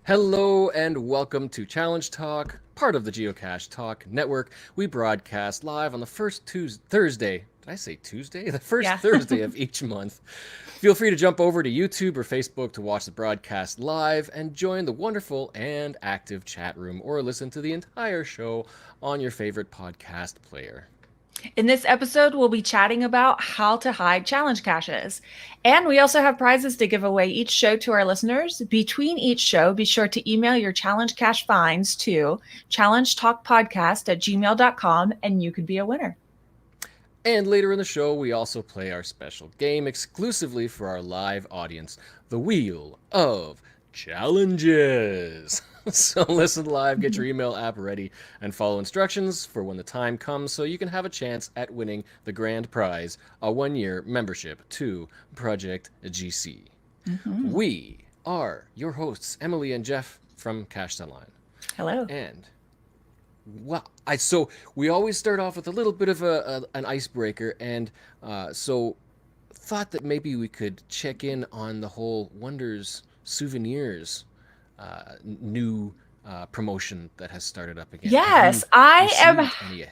Hello and welcome to Challenge Talk, part of the Geocache Talk Network. We broadcast live on the first Thursday. Did I say Tuesday? The first Yeah. Thursday of each month. Feel free to jump over to YouTube or Facebook to watch the broadcast live and join the wonderful and active chat room or listen to the entire show on your favorite podcast player. In this episode, we'll be chatting about how to hide challenge caches. And we also have prizes to give away each show to our listeners. Between each show, be sure to email your challenge cache finds to challengetalkpodcast@gmail.com and you could be a winner. And later in the show, we also play our special game exclusively for our live audience, the Wheel of Challenges. So listen live, get your email app ready, and follow instructions for when the time comes so you can have a chance at winning the grand prize, a 1-year membership to Project GC. Mm-hmm. We are your hosts, Emily and Geoff from Cache Online. Hello. And well, so we always start off with a little bit of an icebreaker, and so thought that maybe we could check in on the whole Wonders Souvenirs new promotion that has started up again. Have you Yes, I am received any?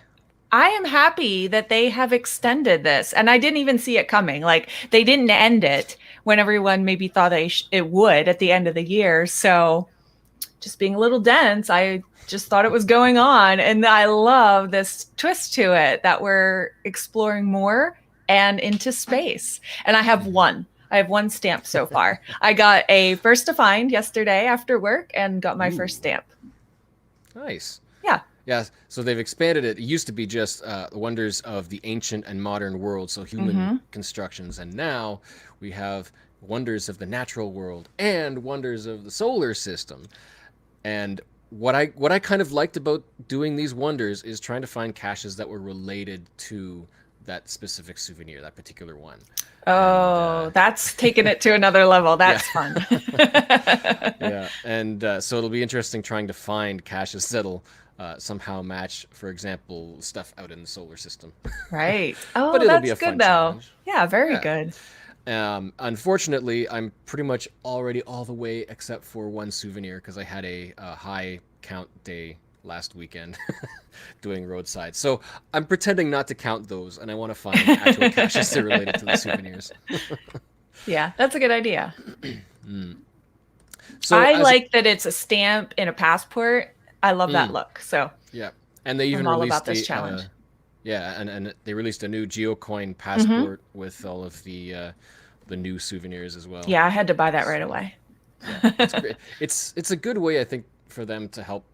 I am happy that they have extended this. And I didn't even see it coming. Like they didn't end it when everyone maybe thought it would at the end of the year. So just being a little dense, I just thought it was going on. And I love this twist to it that we're exploring more and into space. And I have Mhm. one. I have one stamp so far. I got a first to find yesterday after work and got my first Ooh, stamp. nice. Yeah. Yeah, so they've expanded it. It used to be just the wonders of the ancient and modern world, so human Mm-hmm. constructions, and now we have wonders of the natural world and wonders of the solar system. And what I kind of liked about doing these wonders is trying to find caches that were related to that specific souvenir, that particular one. And Oh, that's taking it to another level. yeah, That's fun. yeah, and so it'll be interesting trying to find caches that'll somehow match, for example, stuff out in the solar system. Right. But Oh, it'll be that's a good fun though. challenge. Yeah, very Yeah. good. Unfortunately, I'm pretty much already all the way except for one souvenir because I had a high count day last weekend doing roadside. So I'm pretending not to count those, and I want to find actual caches that are related to the souvenirs. Yeah, that's a good idea. Mm. So I as like that it's a stamp in a passport. I love that mm, look. So yeah, and they even I'm all about released this the challenge. yeah, and they released a new geocoin Hmm. passport with all of the new souvenirs as well. Yeah, I had to buy that right So away. yeah, it's great. It's a good way, I think, for them to help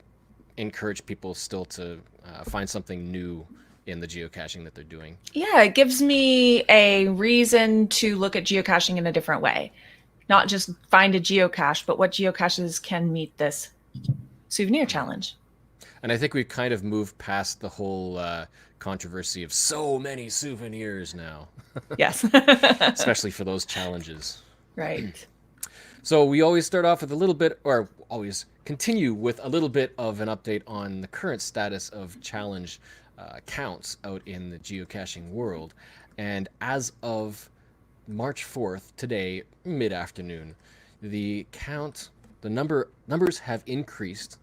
encourage people still to find something new in the geocaching that they're doing. Yeah, it gives me a reason to look at geocaching in a different way. Not Mm. just find a geocache, but what geocaches can meet this souvenir Yeah, challenge. and I think we've kind of moved past the whole controversy of so many souvenirs now, Yes. especially for those challenges. Right. So we always start off with a little bit, or always continue with a little bit of an update on the current status of challenge counts out in the geocaching world. And as of March 4th, today, mid afternoon, the count, numbers have increased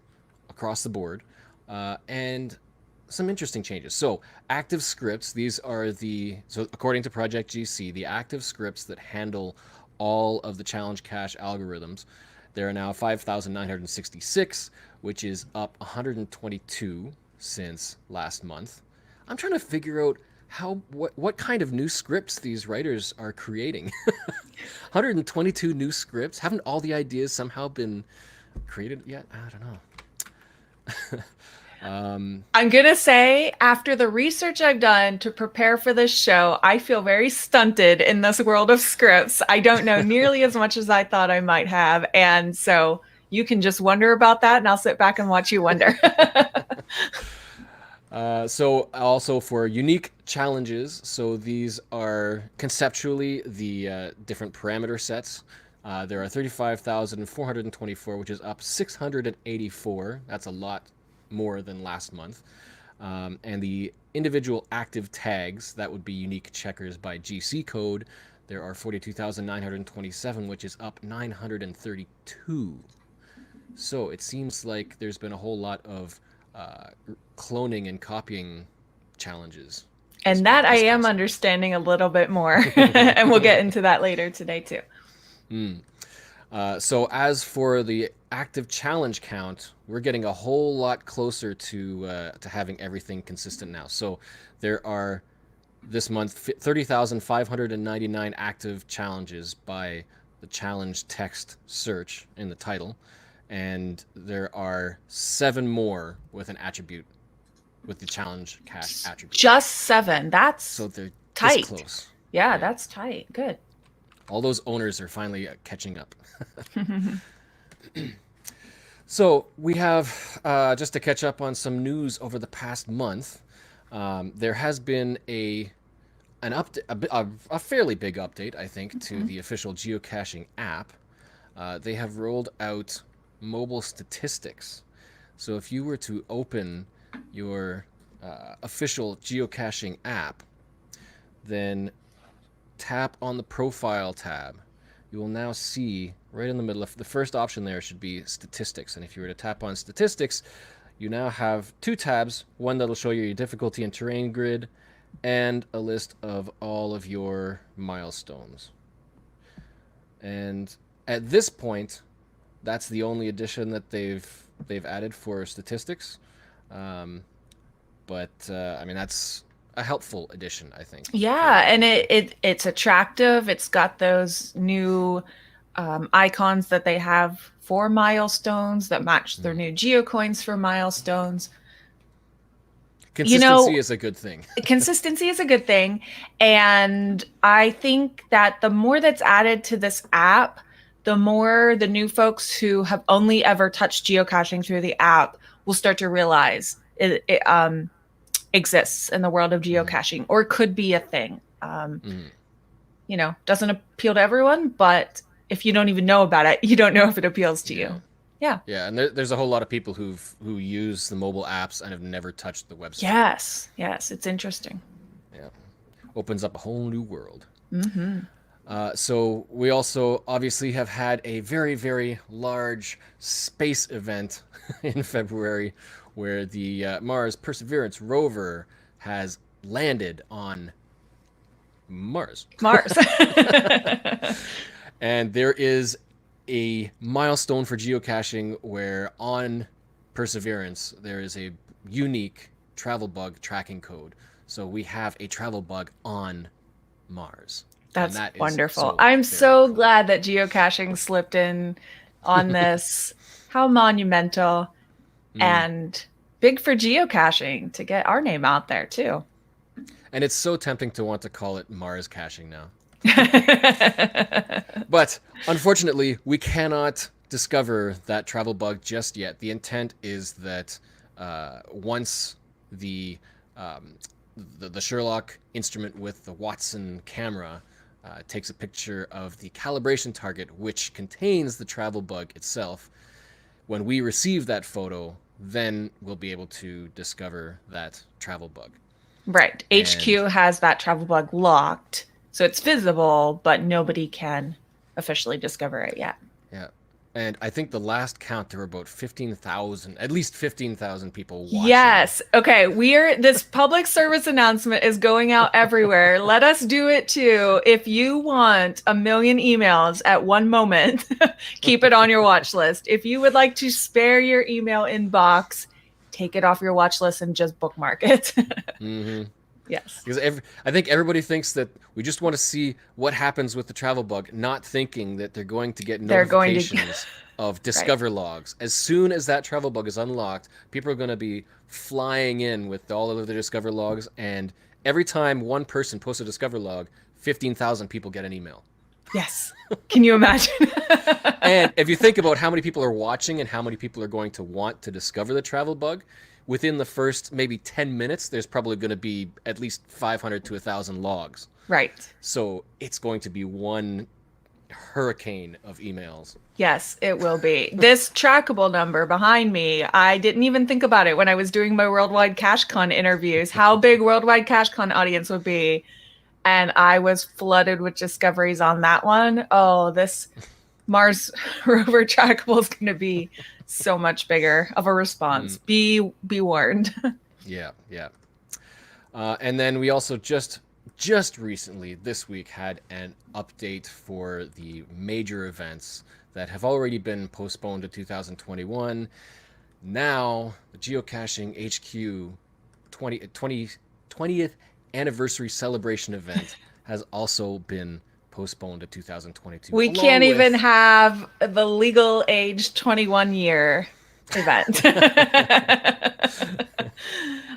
across the board, and some interesting changes. So, active scripts, these are so according to Project GC, the active scripts that handle all of the challenge cache algorithms, there are now 5,966, which is up 122 since last month. I'm trying to figure out what kind of new scripts these writers are creating. 122 new scripts. Haven't all the ideas somehow been created yet? I don't know. I'm going to say, after the research I've done to prepare for this show, I feel very stunted in this world of scripts. I don't know nearly as much as I thought I might have. And so you can just wonder about that, and I'll sit back and watch you wonder. So also for unique challenges, so these are conceptually the different parameter sets. There are 35,424, which is up 684. That's a lot more than last month. And the individual active tags, that would be unique checkers by GC code, there are 42,927, which is up 932. So it seems like there's been a whole lot of uh, cloning and copying challenges And that I this am past understanding a little bit more. And we'll get into that later today, too. month. So as for the active challenge count, we're getting a whole lot closer to having everything consistent now. So there are this month 30,599 active challenges by the challenge text search in the title, and there are 7 more with an attribute with the challenge cache attribute. Just 7. That's So they're this tight. close. Yeah, that's tight. Good. All those owners are finally catching up. So we have just to catch up on some news over the past month. There has been an update, a fairly big update, I think, to the official geocaching app. They have rolled out mobile statistics. So if you were to open your official geocaching app, then tap on the profile tab. You will now see right in the middle of the first option there should be statistics. And if you were to tap on statistics, you now have 2 tabs, one that'll show you your difficulty and terrain grid, and a list of all of your milestones. And at this point, that's the only addition that they've added for statistics. But I mean, that's a helpful addition, I think. Yeah, and it's attractive. It's got those new icons that they have for milestones that match their new geocoins for milestones. Consistency is a good thing. Consistency is a good thing. And I think that the more that's added to this app, the more the new folks who have only ever touched geocaching through the app will start to realize it exists in the world of geocaching, or could be a thing. Doesn't appeal to everyone, but if you don't even know about it, you don't know if it appeals to you. Yeah. Yeah, and there's a whole lot of people who use the mobile apps and have never touched the website. Yes, it's interesting. Yeah, opens up a whole new world. So we also obviously have had a very, very large space event in February where the Mars Perseverance rover has landed on Mars. And there is a milestone for geocaching where on Perseverance there is a unique travel bug tracking code. So we have a travel bug on Mars. That's wonderful. I'm so glad that geocaching slipped in on this. How monumental and big for geocaching to get our name out there too. And it's so tempting to want to call it Mars caching now. But unfortunately, we cannot discover that travel bug just yet. The intent is that once the Sherlock instrument with the Watson camera takes a picture of the calibration target, which contains the travel bug itself, when we receive that photo, then we'll be able to discover that travel bug. Right. HQ has that travel bug locked. So it's visible, but nobody can officially discover it yet. Yeah. And I think the last count, there were about 15,000, at least 15,000 people watching. Yes. Okay. This public service announcement is going out everywhere. Let us do it too. If you want 1 million emails at one moment, keep it on your watch list. If you would like to spare your email inbox, take it off your watch list and just bookmark it. Yes. Because I think everybody thinks that we just want to see what happens with the travel bug, not thinking that they're going to get notifications of discover logs. As soon as that travel bug is unlocked, people are going to be flying in with all of the discover logs, and every time one person posts a discover log, 15,000 people get an email. Yes. Can you imagine? And if you think about how many people are watching and how many people are going to want to discover the travel bug, within the first maybe 10 minutes, there's probably going to be at least 500 to 1,000 logs. Right. So it's going to be one hurricane of emails. Yes, it will be. This trackable number behind me, I didn't even think about it when I was doing my Worldwide CacheCon interviews, how big Worldwide CacheCon audience would be. And I was flooded with discoveries on that one. Oh, this Mars rover trackable is going to be so much bigger of a response. Be warned. Yeah, yeah. And then we also just recently this week had an update for the major events that have already been postponed to 2021. Now the Geocaching HQ 20th anniversary celebration event has also been postponed to 2022. We can't even have the legal age 21 year event.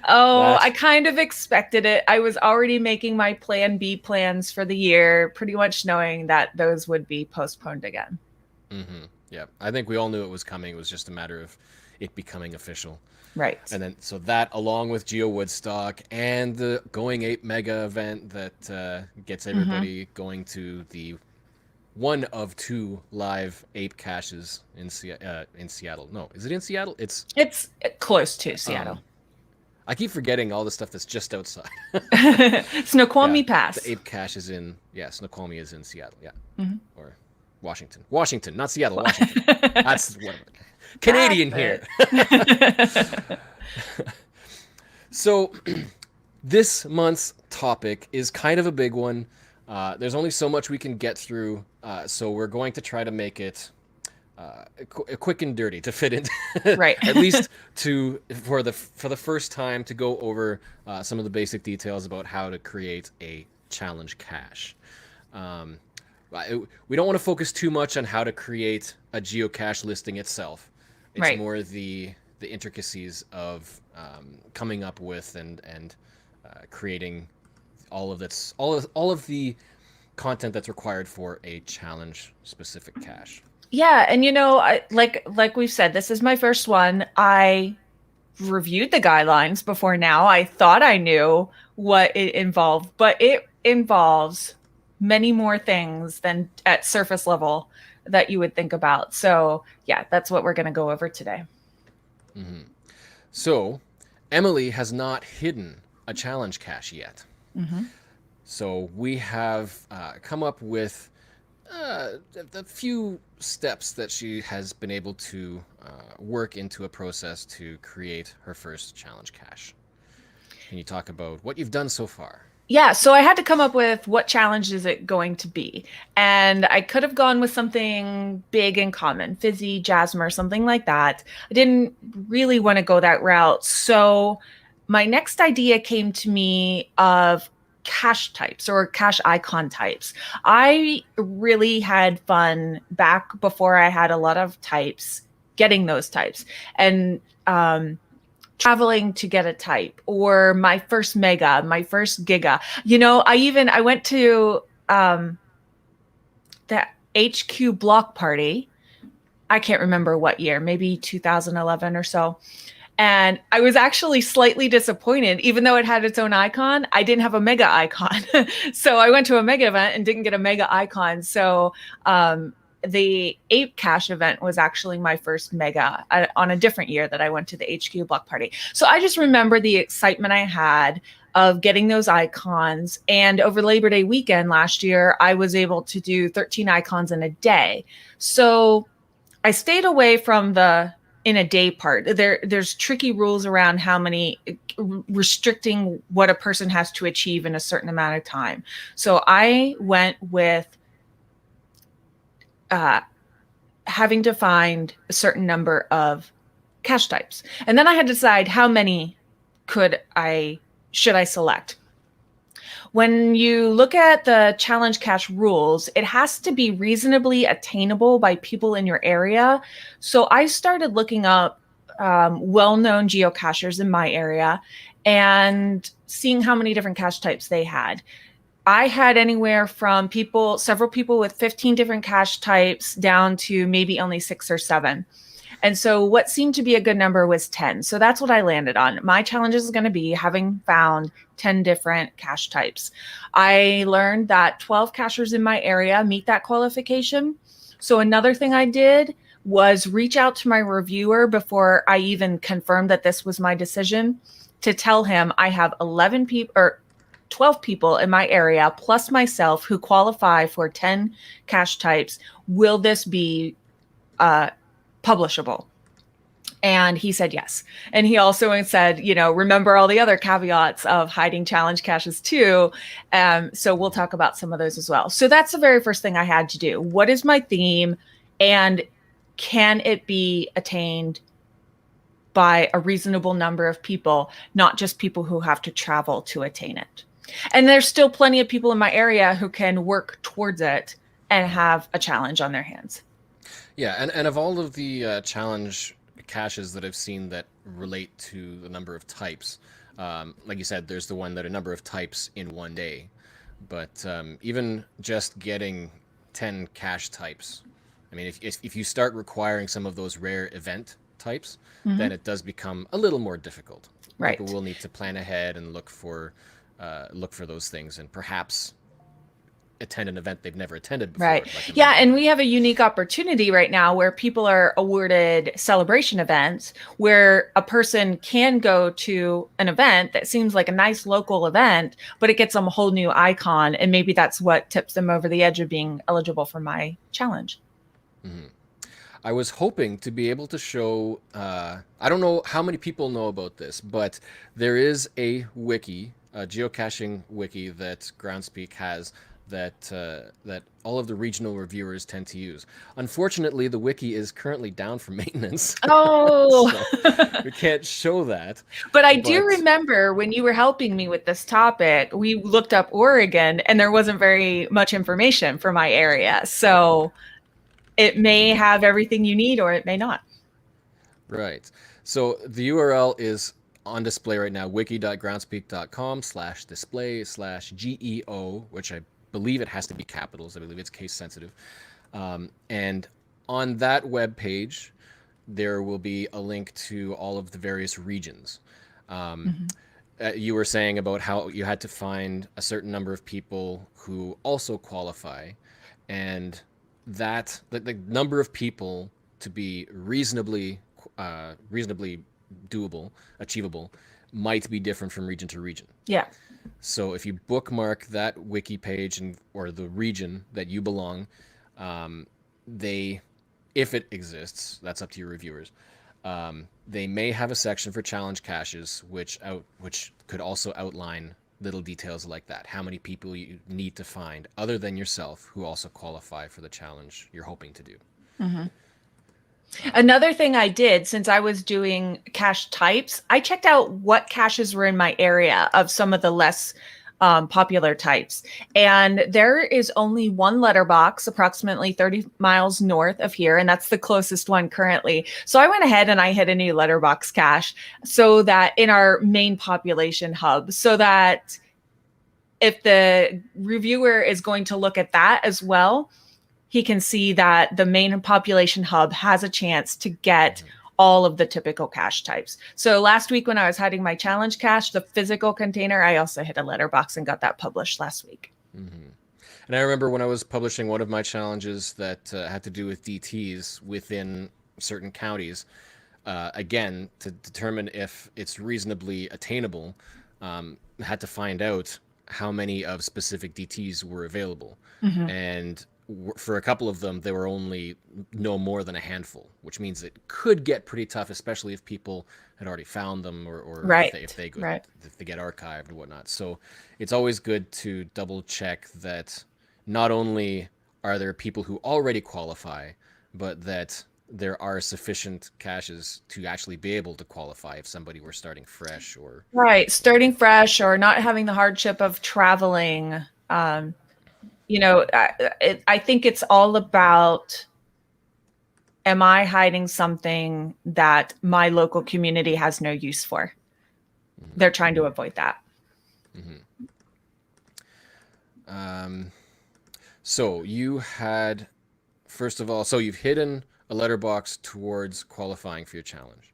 I kind of expected it. I was already making my plan B plans for the year, pretty much knowing that those would be postponed again. Mm-hmm. Yeah, I think we all knew it was coming. It was just a matter of it becoming official. Right. And then, so that, along with Geo Woodstock and the Going Ape Mega event that gets everybody going to the one of two live ape caches in Seattle. No, is it in Seattle? It's close to Seattle. I keep forgetting all the stuff that's just outside. Snoqualmie Pass. The ape cache is in, Snoqualmie is in Seattle, or Washington, not Seattle, Washington. That's what Canadian here. So this month's topic is kind of a big one. There's only so much we can get through, so we're going to try to make it quick and dirty to fit in, right? At least for the first time to go over some of the basic details about how to create a challenge cache. We don't want to focus too much on how to create a geocache listing itself. It's more the intricacies of coming up with and creating all of the content that's required for a challenge specific cache. Yeah, and like we've said, this is my first one. I reviewed the guidelines before now. I thought I knew what it involved, but it involves many more things than at surface level that you would think about. So yeah, that's what we're going to go over today. Mm-hmm. So Emily has not hidden a challenge cache yet. Mm-hmm. So we have come up with a few steps that she has been able to work into a process to create her first challenge cache. Can you talk about what you've done so far? Yeah, so I had to come up with what challenge is it going to be. And I could have gone with something big and common, Fizzy, Jasmer, something like that. I didn't really want to go that route. So my next idea came to me of cache types or cache icon types. I really had fun back before I had a lot of types, getting those types. And traveling to get a type, or my first mega, my first giga. I went to the HQ block party. I can't remember what year, maybe 2011 or so. And I was actually slightly disappointed, even though it had its own icon. I didn't have a mega icon. So I went to a mega event and didn't get a mega icon. So the Ape Cache event was actually my first mega on a different year that I went to the HQ block party. So I just remember the excitement I had of getting those icons. And over Labor Day weekend last year, I was able to do 13 icons in a day. So I stayed away from the in a day part. There's tricky rules around how many, restricting what a person has to achieve in a certain amount of time. So I went with having to find a certain number of cache types. And then I had to decide how many should I select. When you look at the challenge cache rules, it has to be reasonably attainable by people in your area. So I started looking up well-known geocachers in my area and seeing how many different cache types they had. I had anywhere from several people with 15 different cache types down to maybe only 6 or 7. And so what seemed to be a good number was 10. So that's what I landed on. My challenge is going to be having found 10 different cache types. I learned that 12 cachers in my area meet that qualification. So another thing I did was reach out to my reviewer before I even confirmed that this was my decision, to tell him I have 11 people or 12 people in my area plus myself who qualify for 10 cache types. Will this be publishable? And he said yes. And he also said, remember all the other caveats of hiding challenge caches too. So we'll talk about some of those as well. So that's the very first thing I had to do. What is my theme? And can it be attained by a reasonable number of people, not just people who have to travel to attain it? And there's still plenty of people in my area who can work towards it and have a challenge on their hands. Yeah, and of all of the challenge caches that I've seen that relate to the number of types, like you said, there's the one that a number of types in one day. But even just getting 10 cache types, I mean, if you start requiring some of those rare event types, then it does become a little more difficult. Right. People will need to plan ahead and look for those things, and perhaps attend an event they've never attended before. Right. Like Yeah. And we have a unique opportunity right now where people are awarded celebration events where a person can go to an event that seems like a nice local event, but it gets them a whole new icon. And maybe that's what tips them over the edge of being eligible for my challenge. Mm-hmm. I was hoping to be able to show, I don't know how many people know about this, but there is a wiki, a geocaching wiki that Groundspeak has that all of the regional reviewers tend to use. Unfortunately, the wiki is currently down for maintenance. Oh, so we can't show that. But I do remember when you were helping me with this topic, we looked up Oregon and there wasn't very much information for my area. So it may have everything you need or it may not. Right. So the URL is on display right now, wiki.groundspeak.com/display/GEO, which I believe it has to be capitals. I believe it's case sensitive. And on that web page, there will be a link to all of the various regions. You were saying about how you had to find a certain number of people who also qualify, and that the number of people to be reasonably doable, achievable, might be different from region to region. Yeah. So if you bookmark that wiki page or the region that you belong, if it exists, that's up to your reviewers. They may have a section for challenge caches, which could also outline little details like that. How many people you need to find other than yourself who also qualify for the challenge you're hoping to do. Mm-hmm. Another thing I did since I was doing cache types, I checked out what caches were in my area of some of the less popular types. And there is only one letterbox approximately 30 miles north of here. And that's the closest one currently. So I went ahead and I hit a new letterbox cache so that in our main population hub, so that if the reviewer is going to look at that as well, he can see that the main population hub has a chance to get all of the typical cache types. So last week when I was hiding my challenge cache, the physical container, I also hit a letterbox and got that published last week. Mm-hmm. And I remember when I was publishing one of my challenges that had to do with DTs within certain counties, again, to determine if it's reasonably attainable, had to find out how many of specific DTs were available. And for a couple of them, there were only no more than a handful, which means it could get pretty tough, especially if people had already found them or right. if they get archived or whatnot. So it's always good to double check that not only are there people who already qualify, but that there are sufficient caches to actually be able to qualify if somebody were starting fresh or starting fresh or not having the hardship of traveling. I think it's all about, am I hiding something that my local community has no use for? They're trying to avoid that. So you had, first of all, so you've hidden a letterbox towards qualifying for your challenge.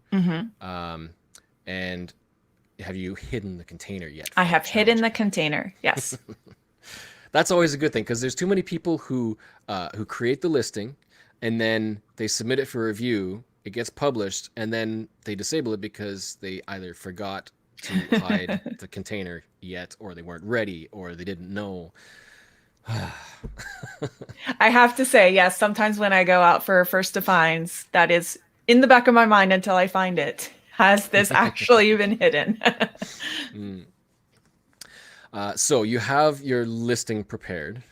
And have you hidden the container yet? I have hidden the container, yes. That's always a good thing, because there's too many people who create the listing and then they submit it for review. It gets published and then they disable it because they either forgot to hide the container yet, or they weren't ready, or they didn't know. I have to say, yes, sometimes when I go out for first defines, that is in the back of my mind until I find it. Has this actually been hidden? Mm. So you have your listing prepared,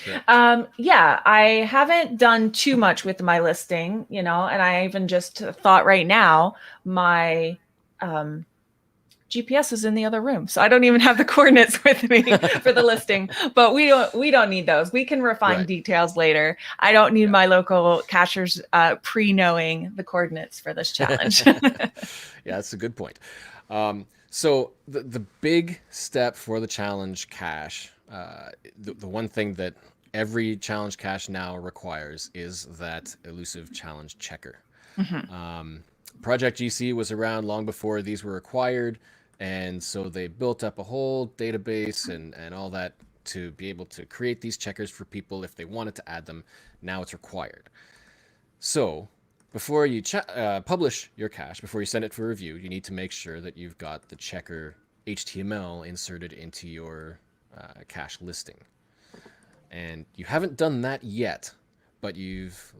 correct? Yeah, I haven't done too much with my listing, and I even just thought right now my um, GPS is in the other room, so I don't even have the coordinates with me for the listing. But we don't need those. We can refine Right. details later. I don't need Yeah. my local cachers pre-knowing the coordinates for this challenge. Yeah, that's a good point. So the big step for the challenge cache, the one thing that every challenge cache now requires is that elusive challenge checker. Mhm. Project GC was around long before these were required, and so they built up a whole database and all that to be able to create these checkers for people if they wanted to add them. Now it's required. So, before you publish your cache, before you send it for review, you need to make sure that you've got the checker HTML inserted into your cache listing. And you haven't done that yet, but you've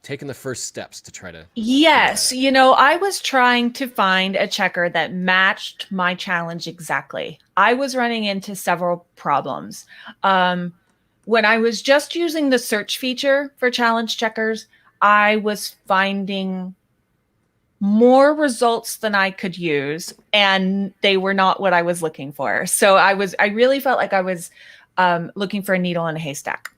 taken the first steps to try to figure that Yes, out. I was trying to find a checker that matched my challenge exactly. I was running into several problems. Um, when I was just using the search feature for challenge checkers, I was finding more results than I could use, and they were not what I was looking for. So I really felt like I was looking for a needle in a haystack.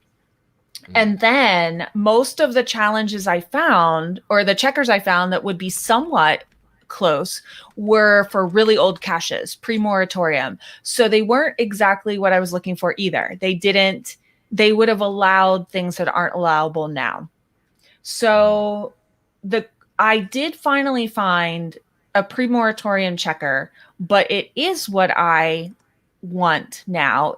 Mm, And then most of the challenges I found, or the checkers I found that would be somewhat close, were for really old caches, pre moratorium. So they weren't exactly what I was looking for either. They would have allowed things that aren't allowable now. mm, So the I did finally find a pre-moratorium checker, but it is what I want now.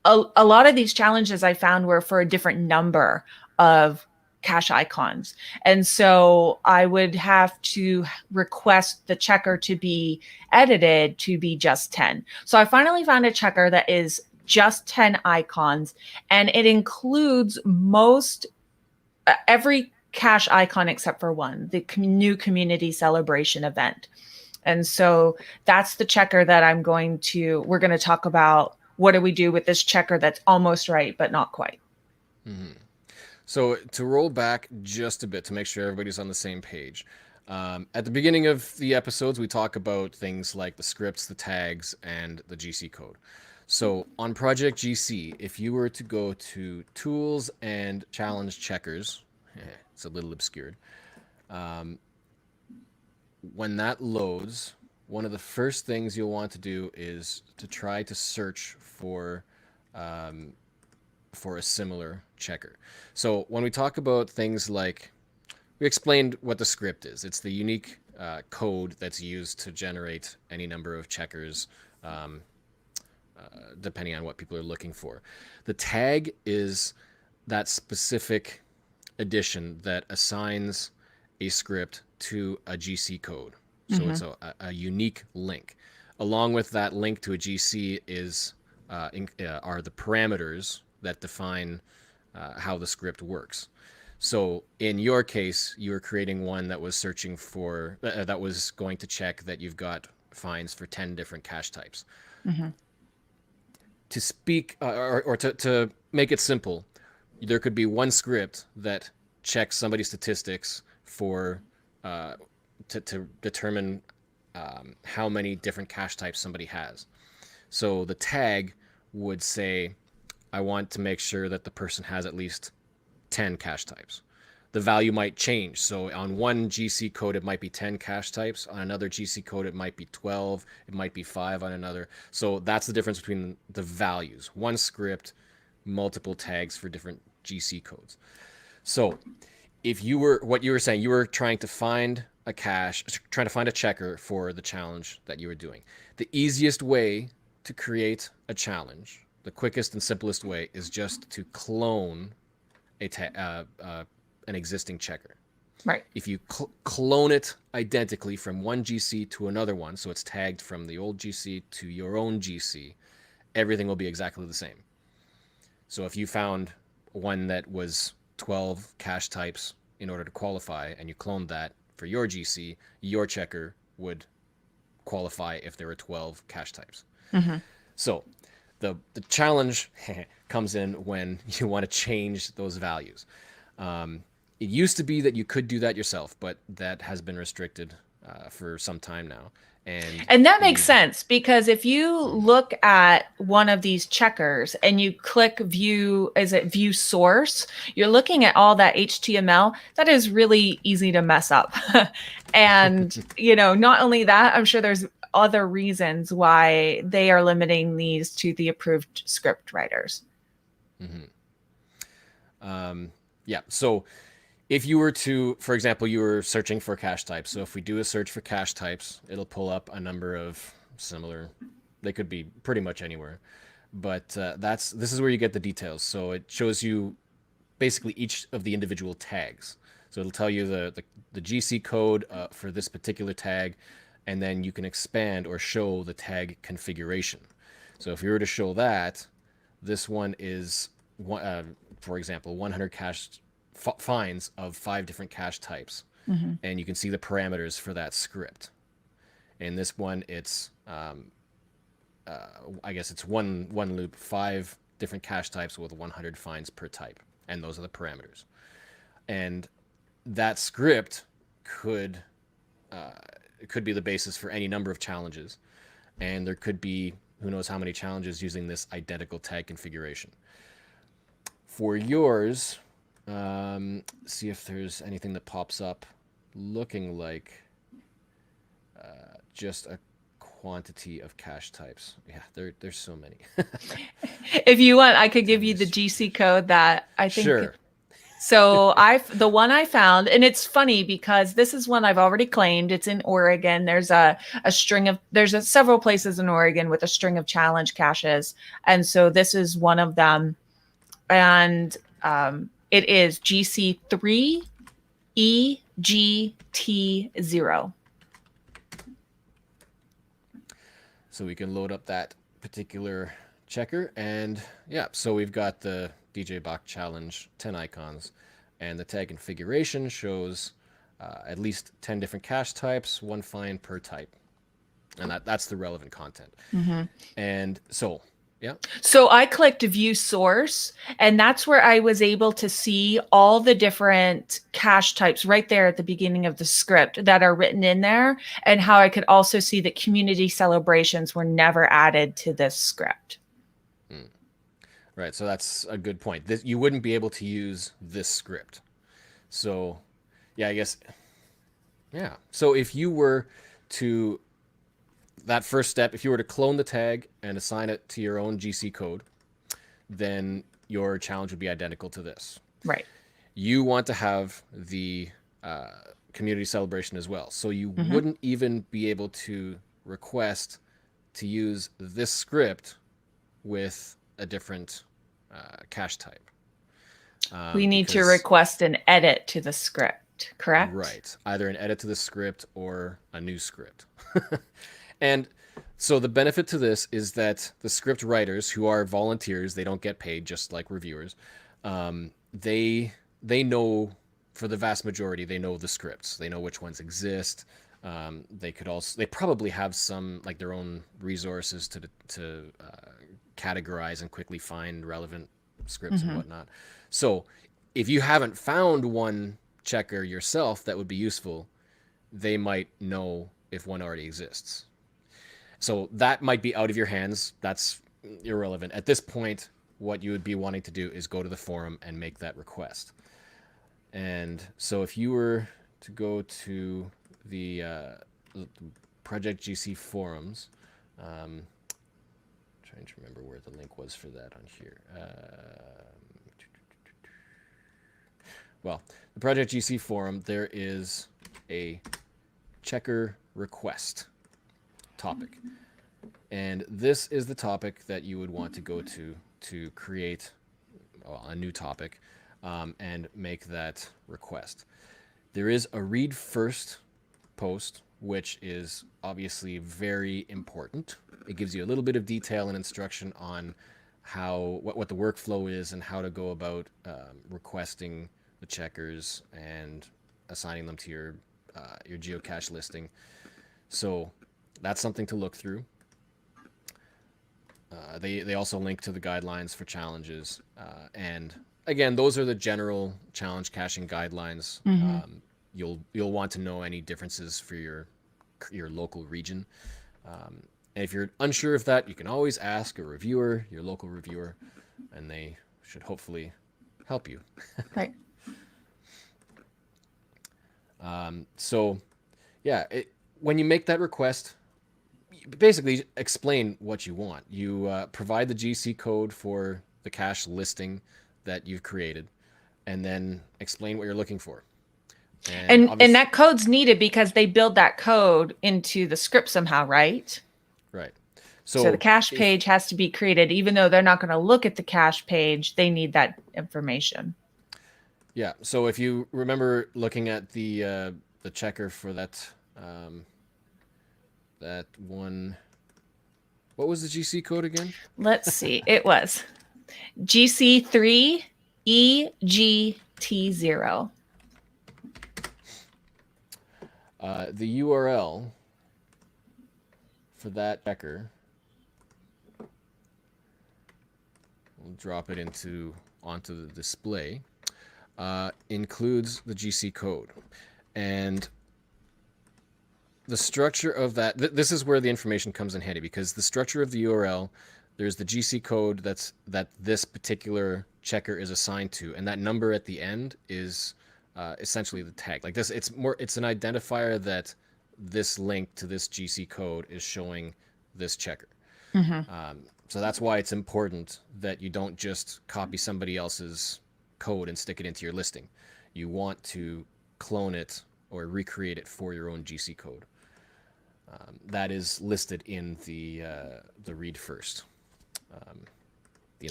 A lot of these challenges I found were for a different number of cache icons. And so I would have to request the checker to be edited to be just 10. So I finally found a checker that is just 10 icons, and it includes most every cache icon except for one, the new community celebration event. And so that's the checker that we're going to talk about. What do we do with this checker that's almost right, but not quite? mm. So to roll back just a bit to make sure everybody's on the same page. At the beginning of the episodes, we talk about things like the scripts, the tags, and the GC code. So on Project GC, if you were to go to Tools and Challenge Checkers, it's a little obscured. Um, when that loads, one of the first things you'll want to do is to try to search um, for a similar checker. So when we talk about things like we explained what the script is. It's the unique code that's used to generate any number of checkers, um, depending on what people are looking for. The tag is that specific addition that assigns a script to a GC code. So Mm-hmm. it's a unique link. Along with that link to a GC are the parameters that define how the script works. So in your case, you were creating one that was searching for that was going to check that you've got finds for 10 different cache types. Mm-hmm. To speak or to make it simple, there could be one script that checks somebody's statistics for uh, to determine how many different cache types somebody has. So the tag would say, I want to make sure that the person has at least 10 cache types. The value might change. So on one GC code, it might be 10 cache types. On another GC code, it might be 12. It might be 5 on another. So that's the difference between the values. One script, multiple tags for different GC codes. So if you were, what you were saying, you were trying to find a cache, trying to find a checker for the challenge that you were doing. The easiest way to create a challenge, the quickest and simplest way, is just to clone an existing checker. Right. If you clone it identically from one GC to another one, so it's tagged from the old GC to your own GC, everything will be exactly the same. So if you found one that was 12 cache types, in order to qualify, and you cloned that for your GC, your checker would qualify if there were 12 cache types. Mm-hmm. So the challenge comes in when you want to change those values. It used to be that you could do that yourself, but that has been restricted for some time now. And that makes The sense, because if you look at one of these checkers and you click view, is it view source? You're looking at all that HTML. That is really easy to mess up. And, not only that, I'm sure there's other reasons why they are limiting these to the approved script writers. Yeah. So if you were to, for example, you were searching for cache types. So if we do a search for cache types, it'll pull up a number of similar. They could be pretty much anywhere, but this is where you get the details. So it shows you basically each of the individual tags. So it'll tell you the GC code for this particular tag, and then you can expand or show the tag configuration. So if you were to show that, this one is, for example, 100 cache finds of 5 different cache types, and you can see the parameters for that script. In this one, it's I guess it's one loop, 5 different cache types with 100 finds per type, and those are the parameters. And that script could be the basis for any number of challenges, and there could be who knows how many challenges using this identical tag configuration. For yours, see if there's anything that pops up looking like just a quantity of cache types. Yeah, there's so many. If you want, I could give you the GC code that I think. Sure. So the one I found, and it's funny because this is one I've already claimed. It's in Oregon. There's several places in Oregon with a string of challenge caches, and so this is one of them. And it is GC3 EGT0. So we can load up that particular checker, and yeah, so we've got the DJ Bach challenge 10 icons, and the tag configuration shows at least 10 different cache types, 1 find per type, and that's the relevant content. And so yeah. So I clicked view source, and that's where I was able to see all the different cache types right there at the beginning of the script that are written in there, and how I could also see that community celebrations were never added to this script. Right, so that's a good point. You wouldn't be able to use this script. So, yeah, I guess, yeah. So if you were to, that first step, if you were to clone the tag and assign it to your own GC code, then your challenge would be identical to this. Right. You want to have the community celebration as well. So you wouldn't even be able to request to use this script with a different cache type. We need to request an edit to the script, correct? Right. Either an edit to the script or a new script. And so the benefit to this is that the script writers, who are volunteers, they don't get paid just like reviewers. They know, for the vast majority, they know the scripts. They know which ones exist. They probably have some, like, their own resources to categorize and quickly find relevant scripts and whatnot. So if you haven't found one checker yourself that would be useful, they might know if one already exists. So that might be out of your hands. That's irrelevant. At this point, what you would be wanting to do is go to the forum and make that request. And so if you were to go to the Project GC forums, trying to remember where the link was for that on here. Well, the Project GC forum, there is a checker request topic. And this is the topic that you would want to go to create a new topic and make that request. There is a read first post, which is obviously very important. It gives you a little bit of detail and instruction on what the workflow is and how to go about requesting the checkers and assigning them to your geocache listing. So that's something to look through. They also link to the guidelines for challenges, and again, those are the general challenge caching guidelines. Mm-hmm. You'll want to know any differences for your local region. And if you're unsure of that, you can always ask a reviewer, your local reviewer, and they should hopefully help you. Right. So, yeah, when you make that request, basically explain what you want. You provide the GC code for the cache listing that you've created, and then explain what you're looking for. And that code's needed because they build that code into the script somehow, right? Right. So the cache page has to be created, even though they're not going to look at the cache page. They need that information. Yeah. So if you remember looking at the checker for that that one, what was the GC code again? Let's see. It was GC3EGT0. The URL for that checker, we'll drop it onto the display, includes the GC code. And the structure of that, this is where the information comes in handy, because the structure of the URL, there's the GC code that this particular checker is assigned to, and that number at the end is essentially the tag. Like this, it's an identifier that this link to this GC code is showing this checker. Mm-hmm. So that's why it's important that you don't just copy somebody else's code and stick it into your listing. You want to clone it or recreate it for your own GC code. That is listed in the read first.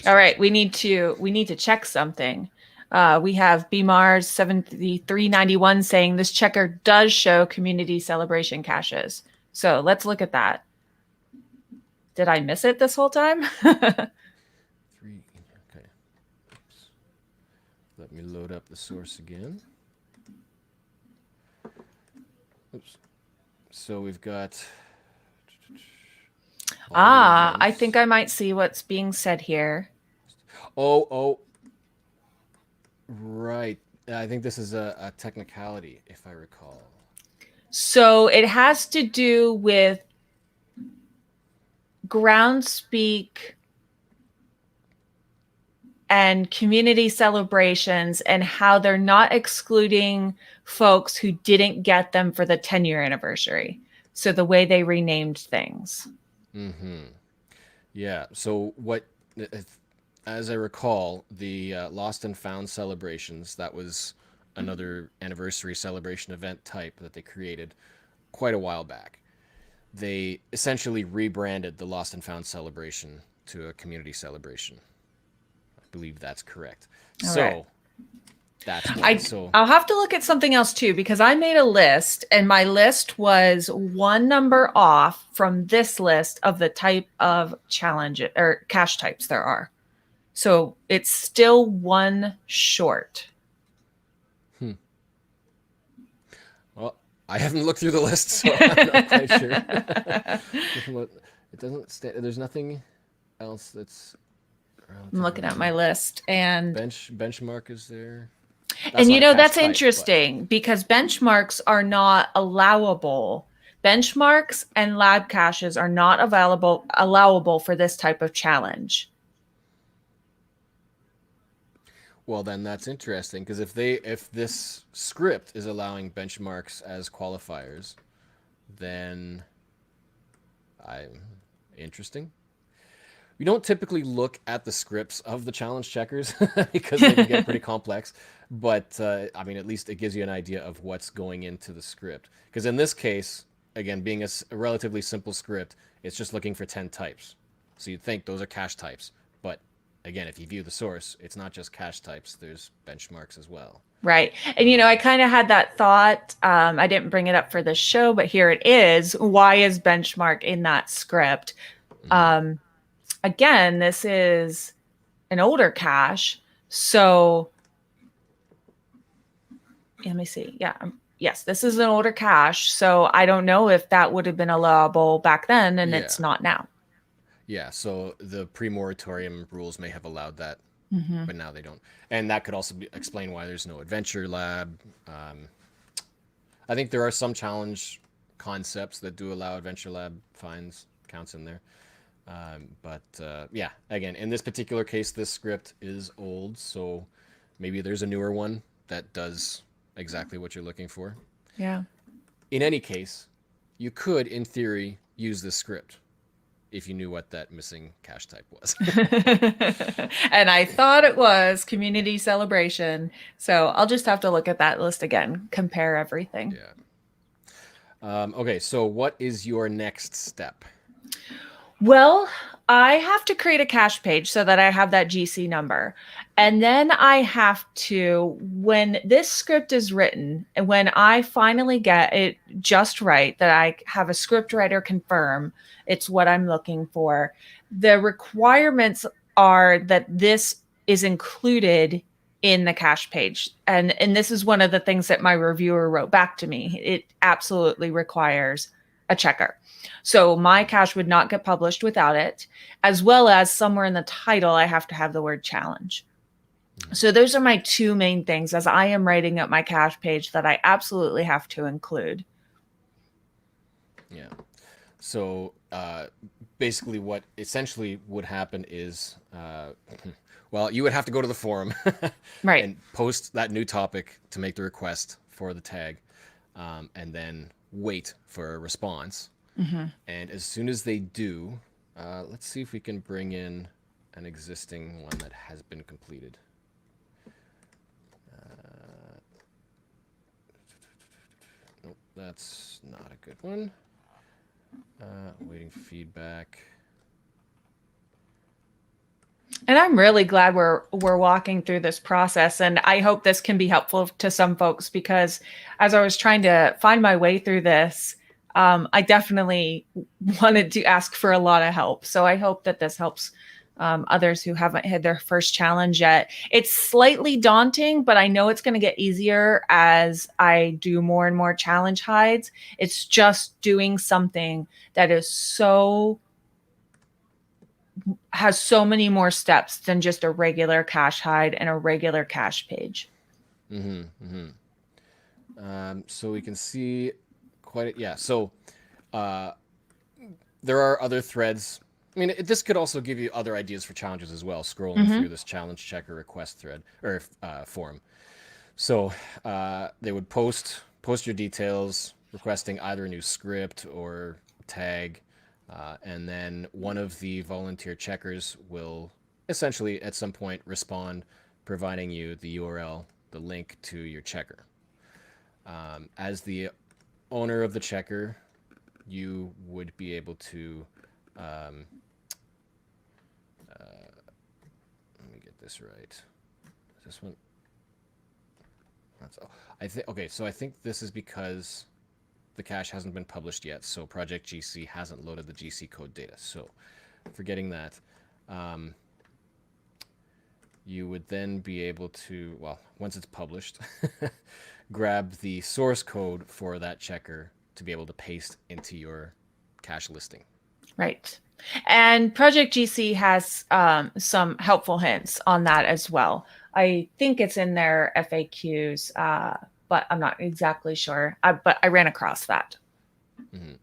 All right, we need to check something. We have BMARS 7391 saying this checker does show community celebration caches. So let's look at that. Did I miss it this whole time? Okay. Oops. Let me load up the source again. Oops. So we've got. I think I might see what's being said here. Oh, right. I think this is a technicality, if I recall. So it has to do with groundspeak and community celebrations and how they're not excluding folks who didn't get them for the 10-year anniversary. So the way they renamed things. Mm-hmm. Yeah. So as I recall, the Lost and Found celebrations, that was another anniversary celebration event type that they created quite a while back. They essentially rebranded the Lost and Found celebration to a community celebration. I believe that's correct. All so right. that's why. I'll have to look at something else too, because I made a list and my list was one number off from this list of the type of challenge or cache types there are. So it's still one short. Well, I haven't looked through the list, so I'm not quite sure. It doesn't there's nothing else that's. I'm looking at my list and benchmark is there. And that's interesting because benchmarks are not allowable. Benchmarks and lab caches are not allowable for this type of challenge. Well, then that's interesting, because if this script is allowing benchmarks as qualifiers, then interesting. We don't typically look at the scripts of the challenge checkers because they can get pretty complex. But I mean, at least it gives you an idea of what's going into the script. Because in this case, again, being a relatively simple script, it's just looking for 10 types. So you'd think those are cache types. But again, if you view the source, it's not just cache types. There's benchmarks as well. Right. And, I kind of had that thought. I didn't bring it up for this show, but here it is. Why is benchmark in that script? Mm-hmm. Again, this is an older cache. So let me see. Yeah. Yes, this is an older cache. So I don't know if that would have been allowable back then, and Yeah. it's not now. Yeah. So the pre-moratorium rules may have allowed that, Mm-hmm. but now they don't. And that could also explain why there's no adventure lab. I think there are some challenge concepts that do allow adventure lab finds counts in there. But yeah, again, in this particular case, this script is old, so maybe there's a newer one that does exactly what you're looking for. Yeah. In any case, you could, in theory, use this script if you knew what that missing cache type was. And I thought it was community celebration. So I'll just have to look at that list again, compare everything. Yeah. Okay, so what is your next step? Well, I have to create a cache page so that I have that GC number. And then I have to, when this script is written, and when I finally get it just right, that I have a script writer confirm it's what I'm looking for, the requirements are that this is included in the cache page. And this is one of the things that my reviewer wrote back to me. It absolutely requires a checker. So my cache would not get published without it, as well as somewhere in the title, I have to have the word challenge. So those are my two main things as I am writing up my cache page that I absolutely have to include. Yeah. So basically, what essentially would happen is, well, you would have to go to the forum Right. and post that new topic to make the request for the tag, and then wait for a response. Mm-hmm. And as soon as they do, let's see if we can bring in an existing one that has been completed. Nope, that's not a good one. Waiting for feedback. And I'm really glad we're walking through this process, and I hope this can be helpful to some folks because as I was trying to find my way through this, I definitely wanted to ask for a lot of help. So I hope that this helps others who haven't had their first challenge yet. It's slightly daunting, but I know it's going to get easier as I do more and more challenge hides. It's just doing something that is so has so many more steps than just a regular cache hide and a regular cache page. Mm-hmm. So we can see quite a, yeah. So uh, there are other threads. I mean, this could also give you other ideas for challenges as well. Scrolling Mm-hmm. through this challenge checker request thread or forum. So they would post your details, requesting either a new script or tag, and then one of the volunteer checkers will essentially at some point respond, providing you the URL, the link to your checker. As the owner of the checker, you would be able to. Um, Let me get this right. Is this one? That's all. I think okay. So I think this is because the cache hasn't been published yet, so Project GC hasn't loaded the GC code data. So, forgetting that, um, you would then be able to, well, once it's published, grab the source code for that checker to be able to paste into your cache listing. Right. And Project GC has some helpful hints on that as well. I think it's in their FAQs, but I'm not exactly sure. But I ran across that. Mm-hmm.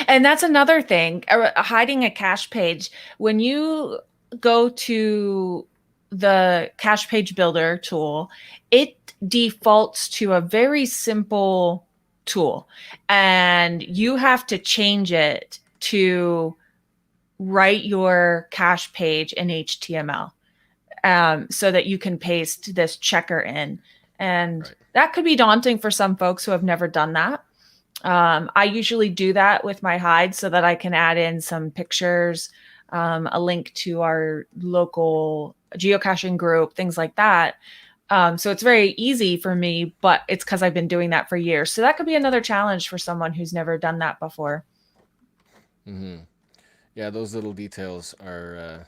And that's another thing, hiding a cache page. When you go to the cache page builder tool, it defaults to a very simple tool. And you have to change it to write your cache page in HTML so that you can paste this checker in. And Right. that could be daunting for some folks who have never done that. I usually do that with my hide so that I can add in some pictures, a link to our local geocaching group, things like that. So it's very easy for me, but it's because I've been doing that for years. So that could be another challenge for someone who's never done that before. Mm-hmm. Yeah, those little details are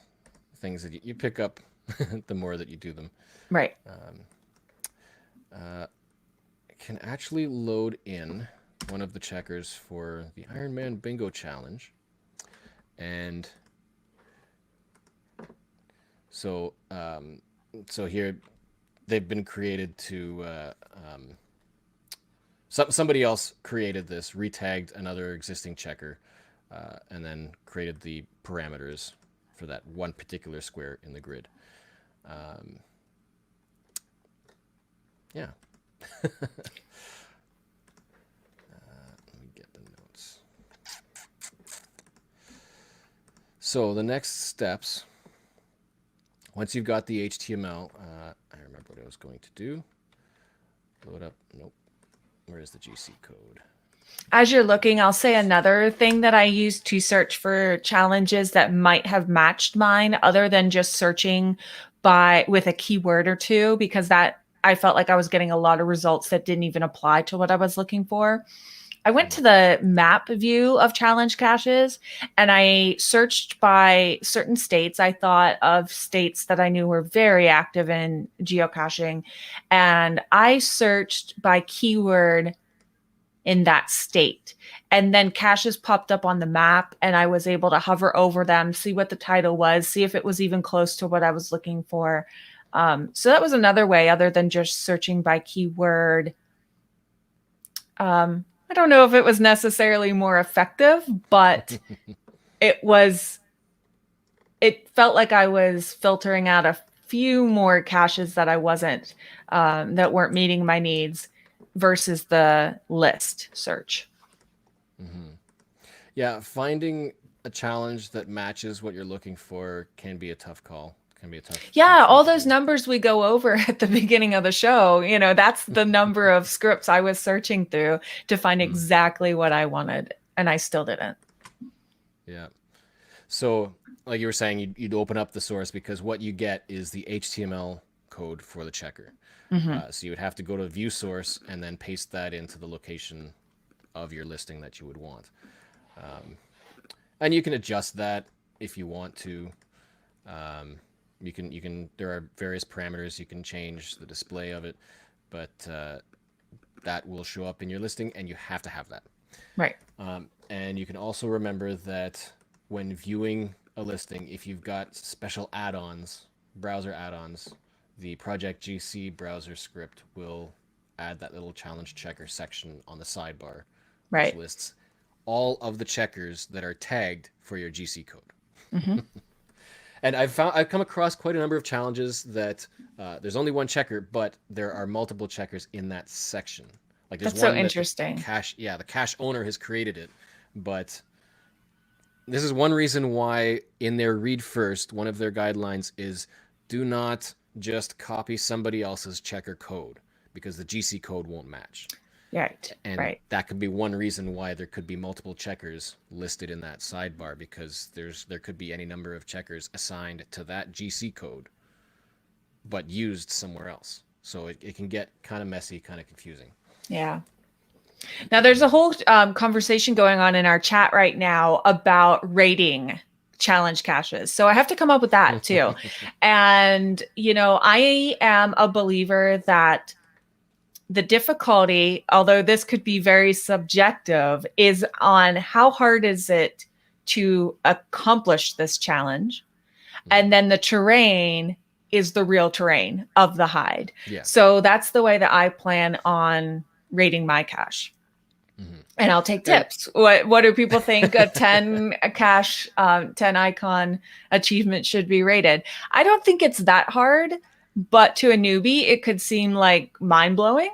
things that you pick up the more that you do them. Right. can actually load in one of the checkers for the Iron Man Bingo Challenge. And so, so here they've been created to. Somebody else created this, retagged another existing checker, and then created the parameters for that one particular square in the grid. Um, yeah. Let me get the notes. So the next steps, once you've got the HTML, I remember what I was going to do. Load up. Nope. Where is the GC code? As you're looking, I'll say another thing that I used to search for challenges that might have matched mine, other than just searching by with a keyword or two, because that I felt like I was getting a lot of results that didn't even apply to what I was looking for. I went to the map view of challenge caches and I searched by certain states. I thought of states that I knew were very active in geocaching, and I searched by keyword in that state. And then caches popped up on the map, and I was able to hover over them, see what the title was, see if it was even close to what I was looking for. So that was another way, other than just searching by keyword. I don't know if it was necessarily more effective, but it was, it felt like I was filtering out a few more caches that I wasn't, that weren't meeting my needs versus the list search. Mm-hmm. Yeah, finding a challenge that matches what you're looking for can be a tough call. Can be a tough. Yeah, tough all thing to those do. numbers we go over at the beginning of the show, that's the number of scripts I was searching through to find exactly what I wanted, and I still didn't. Yeah. So, like you were saying, you'd open up the source because what you get is the HTML code for the checker. So you would have to go to view source and then paste that into the location of your listing that you would want. And you can adjust that if you want to. You can. There are various parameters you can change the display of it, but that will show up in your listing, and you have to have that. Right. And you can also remember that when viewing a listing, if you've got special add-ons, browser add-ons, the Project GC browser script will add that little challenge checker section on the sidebar, which Right. lists all of the checkers that are tagged for your GC code. Mm-hmm. And I've come across quite a number of challenges that there's only one checker, but there are multiple checkers in that section. Like there's That's so one that interesting. the cache owner has created it, but this is one reason why in their read first, one of their guidelines is do not just copy somebody else's checker code because the GC code won't match. Right. And Right. that could be one reason why there could be multiple checkers listed in that sidebar because there could be any number of checkers assigned to that GC code but used somewhere else. So it can get kind of messy, kind of confusing. Yeah. Now, there's a whole conversation going on in our chat right now about rating challenge caches. So I have to come up with that too. And, I am a believer that the difficulty, although this could be very subjective, is on how hard is it to accomplish this challenge. And then the terrain is the real terrain of the hide. Yeah. So that's the way that I plan on rating my cache. And I'll take tips. What do people think a 10 cache, 10 icon achievement should be rated? I don't think it's that hard, but to a newbie, it could seem like mind blowing.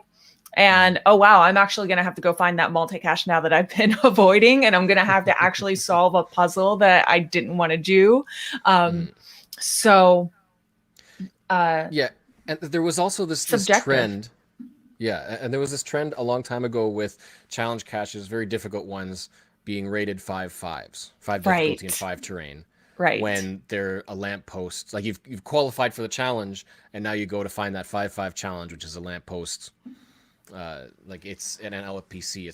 And oh, wow, I'm actually going to have to go find that multi-cache now that I've been avoiding. And I'm going to have to actually solve a puzzle that I didn't want to do. So, yeah. And there was also this trend. Yeah, and there was this trend a long time ago with challenge caches, very difficult ones, being rated 5 5s, 5 difficulty and 5 terrain. Right. When they're a lamppost, like you've qualified for the challenge, and now you go to find that 5 5 challenge, which is a lamppost. Like it's in an LPC.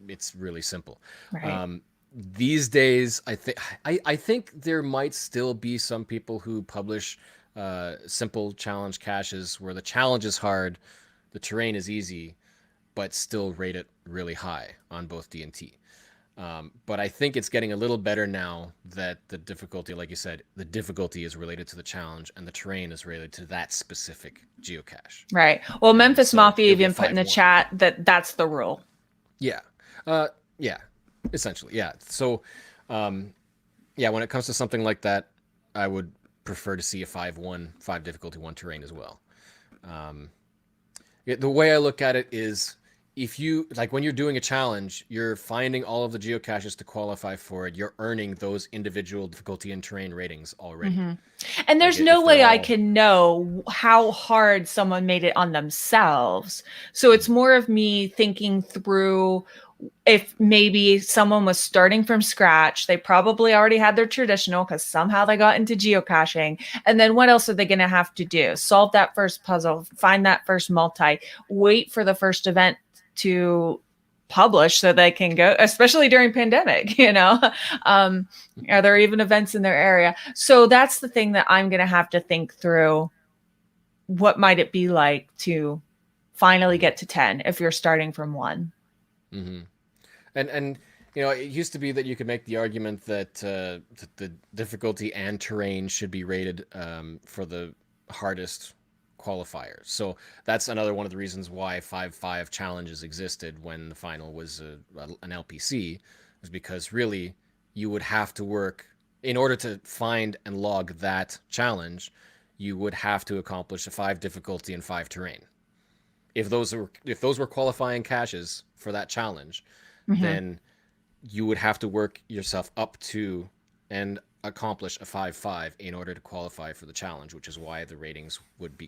It's really simple. Right. These days, I think there might still be some people who publish simple challenge caches where the challenge is hard. the terrain is easy, but still rate it really high on both D and T. But I think it's getting a little better now that the difficulty, like you said, the difficulty is related to the challenge and the terrain is related to that specific geocache. Right. Well, And Memphis so Mafia it'll be a even put in the 5-1. chat that that's the rule. Yeah. Yeah. Essentially, yeah. So, yeah, when it comes to something like that, I would prefer to see a 5-1, 5 difficulty, 1 terrain as well. The way I look at it is, if you like, when you're doing a challenge, you're finding all of the geocaches to qualify for it. You're earning those individual difficulty and terrain ratings already. Mm-hmm. And there's Like, no if they're way I all can know how hard someone made it on themselves. So it's more of me thinking through, if maybe someone was starting from scratch, they probably already had their traditional because somehow they got into geocaching. And then what else are they going to have to do? Solve that first puzzle, find that first multi, wait for the first event to publish so they can go, especially during pandemic, are there even events in their area? So that's the thing that I'm going to have to think through. What might it be like to finally get to 10 if you're starting from 1? Mm-hmm. And it used to be that you could make the argument that the difficulty and terrain should be rated for the hardest qualifiers. So that's another one of the reasons why 5-5 challenges existed when the final was an LPC, was because really you would have to work in order to find and log that challenge. You would have to accomplish a 5 difficulty and 5 terrain. If those were qualifying caches for that challenge, then you would have to work yourself up to and accomplish a 5-5 in order to qualify for the challenge, which is why the ratings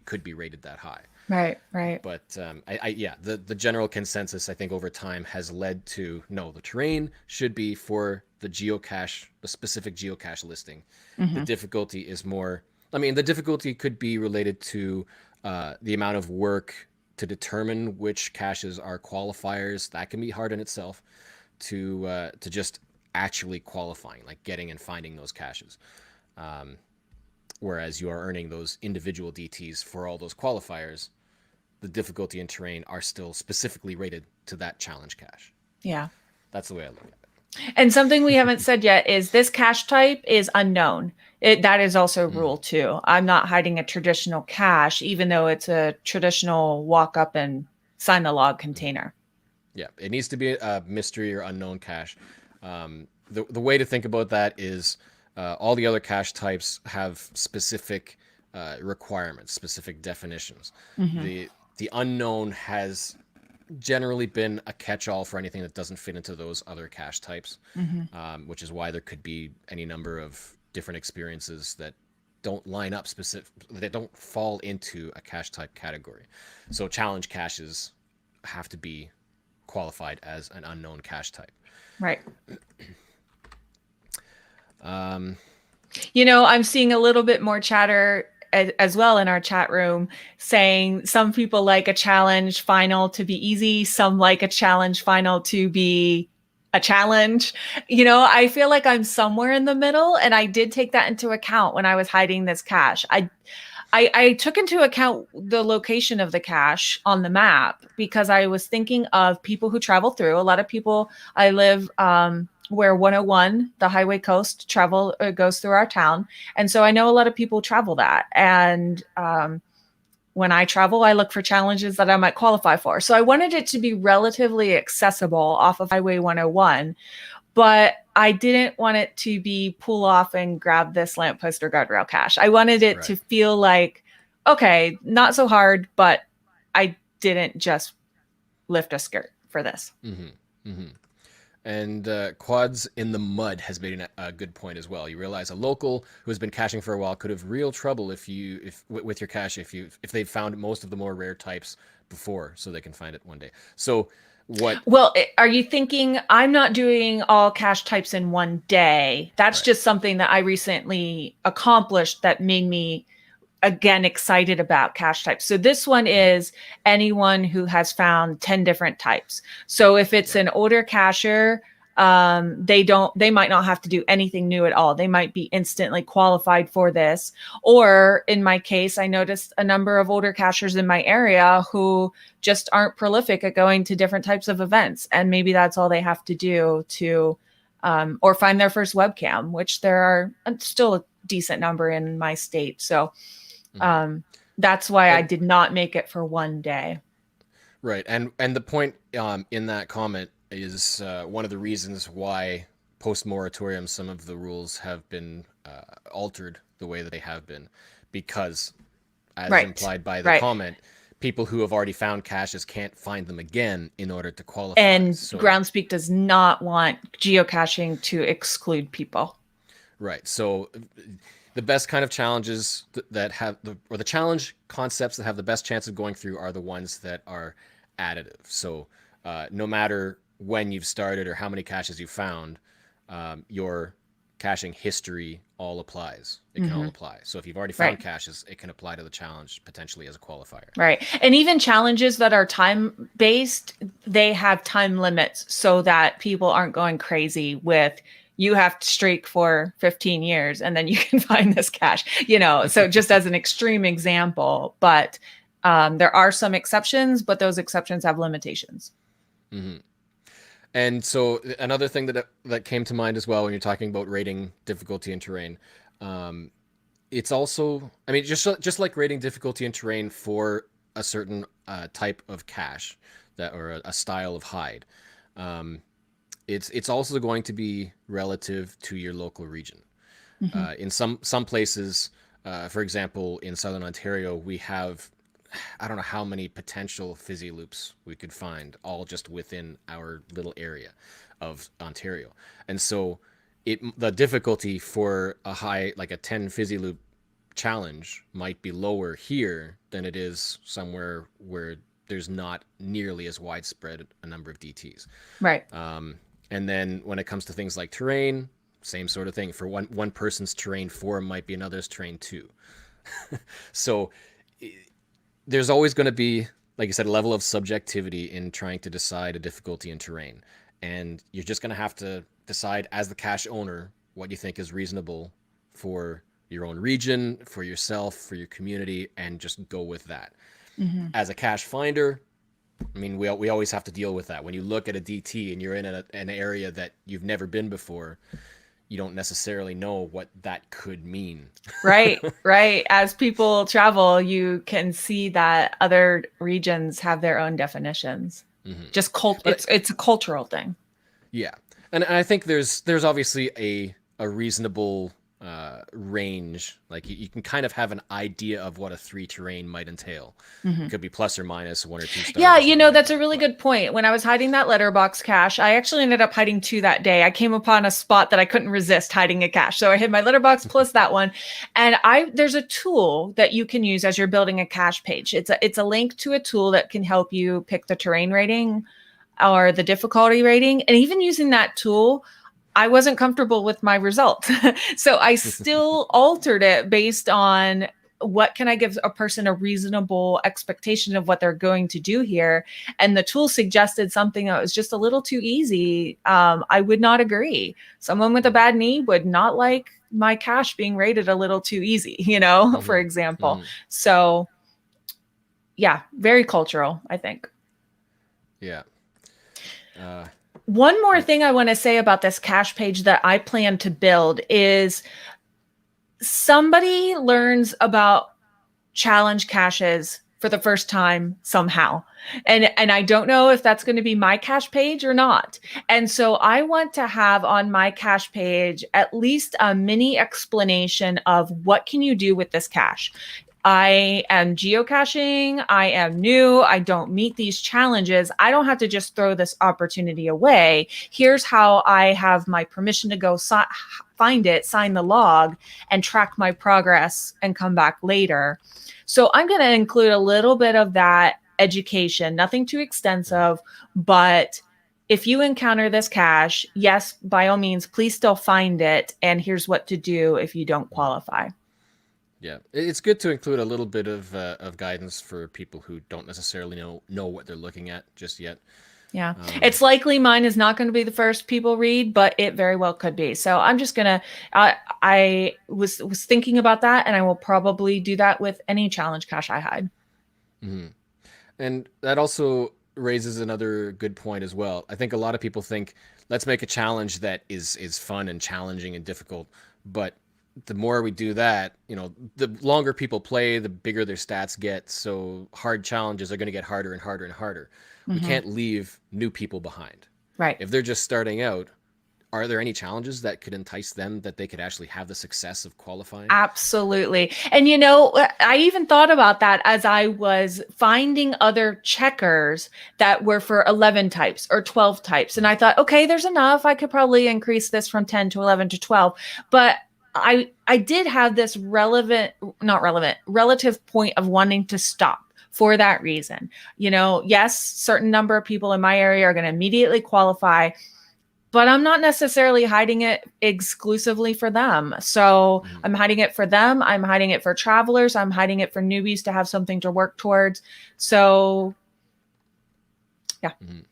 could be rated that high. Right. But the general consensus, I think, over time has led to, no, the terrain should be for the specific geocache listing. The difficulty is more, the difficulty could be related to the amount of work to determine which caches are qualifiers. That can be hard in itself, to just actually qualifying, like getting and finding those caches. Whereas you are earning those individual DTs for all those qualifiers, the difficulty and terrain are still specifically rated to that challenge cache. Yeah. That's the way I look at it. And something we haven't said yet is this cache type is unknown. That is also rule 2. I'm not hiding a traditional cache, even though it's a traditional walk up and sign the log container. Yeah, it needs to be a mystery or unknown cache. The way to think about that is all the other cache types have specific requirements, specific definitions. The unknown has generally been a catch-all for anything that doesn't fit into those other cache types, which is why there could be any number of different experiences that don't line up that don't fall into a cache type category. So challenge caches have to be qualified as an unknown cache type. Right. I'm seeing a little bit more chatter as well in our chat room, saying some people like a challenge final to be easy, some like a challenge final to be a challenge. I feel like I'm somewhere in the middle, and I did take that into account when I was hiding this cache. I took into account the location of the cache on the map because I was thinking of people who travel through. A lot of people, I live where 101, the highway coast, goes through our town. And so I know a lot of people travel that. And when I travel, I look for challenges that I might qualify for. So I wanted it to be relatively accessible off of Highway 101, but I didn't want it to be pull off and grab this lamppost or guardrail cache. I wanted it to feel like, okay, not so hard, but I didn't just lift a skirt for this. And Quads in the Mud has made a good point as well. You realize a local who has been caching for a while could have real trouble with your cache if they've found most of the more rare types before, so they can find it one day. So Well, are you thinking I'm not doing all cache types in one day? That's just something that I recently accomplished that made me again excited about cache types. So this one is anyone who has found 10 different types. So if it's an older cacher, They might not have to do anything new at all. They might be instantly qualified for this. Or in my case, I noticed a number of older cachers in my area who just aren't prolific at going to different types of events. And maybe that's all they have to do to, or find their first webcam, which there are still a decent number in my state. So that's why I did not make it for one day. Right, and the point in that comment is one of the reasons why post moratorium some of the rules have been altered the way that they have been, because as implied by the comment, people who have already found caches can't find them again in order to qualify. And Groundspeak does not want geocaching to exclude people. Right. So the best kind of challenges that have the challenge concepts that have the best chance of going through are the ones that are additive. So no matter when you've started or how many caches you've found, your caching history all applies. It can all apply. So if you've already found caches, it can apply to the challenge potentially as a qualifier. Right. And even challenges that are time based, they have time limits so that people aren't going crazy with, you have to streak for 15 years and then you can find this cache, so just as an extreme example. But there are some exceptions, but those exceptions have limitations. Mm-hmm. And so another thing that came to mind as well when you're talking about rating difficulty and terrain, it's also, I mean, just like rating difficulty and terrain for a certain type of cache or a style of hide, it's also going to be relative to your local region. In some places, for example, in Southern Ontario, we have, I don't know how many potential fizzy loops we could find all just within our little area of Ontario. And so the difficulty for a high, like a 10 fizzy loop challenge might be lower here than it is somewhere where there's not nearly as widespread a number of DTs. Right. And then when it comes to things like terrain, same sort of thing. For one person's terrain 4 might be another's terrain 2. So there's always going to be, like I said, a level of subjectivity in trying to decide a difficulty in terrain. And you're just going to have to decide as the cache owner what you think is reasonable for your own region, for yourself, for your community, and just go with that. As a cache finder, I mean, we always have to deal with that. When you look at a DT and you're in an area that you've never been before, you don't necessarily know what that could mean. Right. As people travel, you can see that other regions have their own definitions. Just it's a cultural thing. Yeah. And I think there's obviously a reasonable range. Like you can kind of have an idea of what a 3 terrain might entail. It could be plus or minus 1 or 2 stars. Yeah, that's a really good point. When I was hiding that letterbox cache, I actually ended up hiding 2 that day. I came upon a spot that I couldn't resist hiding a cache. So I hid my letterbox plus that one. And there's a tool that you can use as you're building a cache page. It's a link to a tool that can help you pick the terrain rating or the difficulty rating. And even using that tool, I wasn't comfortable with my result. So I still altered it based on what can I give a person a reasonable expectation of what they're going to do here. And the tool suggested something that was just a little too easy. I would not agree. Someone with a bad knee would not like my cache being rated a little too easy, for example. So yeah, very cultural, I think. Yeah. One more thing I want to say about this cache page that I plan to build is somebody learns about challenge caches for the first time somehow. And I don't know if that's going to be my cache page or not. And so I want to have on my cache page at least a mini explanation of what can you do with this cache. I am geocaching. I am new. I don't meet these challenges. I don't have to just throw this opportunity away. Here's how I have my permission to go find it, sign the log, and track my progress and come back later. So I'm going to include a little bit of that education, nothing too extensive, but if you encounter this cache, yes, by all means, please still find it. And here's what to do if you don't qualify. Yeah, it's good to include a little bit of guidance for people who don't necessarily know what they're looking at just yet. Yeah. It's likely mine is not going to be the first people read, but it very well could be. So I'm just going to I was thinking about that, and I will probably do that with any challenge cache I hide. Mhm. And that also raises another good point as well. I think a lot of people think, let's make a challenge that is fun and challenging and difficult. But the more we do that, the longer people play, the bigger their stats get. So hard challenges are going to get harder and harder and harder. We Hmm. can't leave new people behind. Right. If they're just starting out, are there any challenges that could entice them that they could actually have the success of qualifying? Absolutely. And I even thought about that as I was finding other checkers that were for 11 types or 12 types. And I thought, okay, there's enough. I could probably increase this from 10 to 11 to 12. But I did have this not relevant, relative point of wanting to stop for that reason. Yes, certain number of people in my area are going to immediately qualify, but I'm not necessarily hiding it exclusively for them. So Mhm. I'm hiding it for them. I'm hiding it for travelers. I'm hiding it for newbies to have something to work towards. So, yeah. Mhm.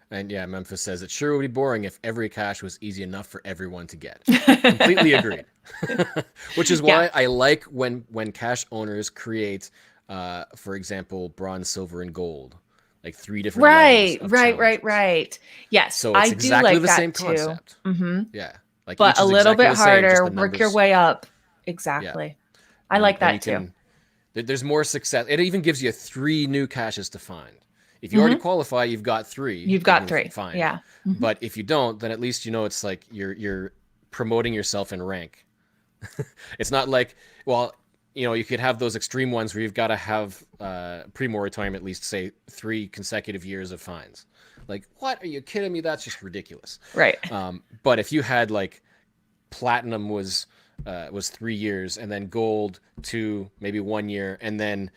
And yeah, Memphis says it sure would be boring if every cache was easy enough for everyone to get. Completely agreed. Which is Yeah. why I like when cache owners create, for example, bronze, silver, and gold, like 3 different levels Right, of right, right, challenges. right. Yes, So I it's do exactly like the same that too. concept. Hmm. Yeah, like But each a is little exactly bit the same, just harder, the work your numbers. way up. Yeah, Exactly. I and like and you that too. can. There's more success. It even gives you 3 new caches to find. If you already Hmm. qualify, you've got 3 You've that you got can three. find. Yeah. Hmm. But if you don't, then at least it's like you're promoting yourself in rank. It's not like, well, you could have those extreme ones where you've got to have pre-moratorium at least say 3 consecutive years of fines. Like, what? Are you kidding me? That's just ridiculous. Right. But if you had like platinum was 3 years, and then gold 2, maybe 1 year, and then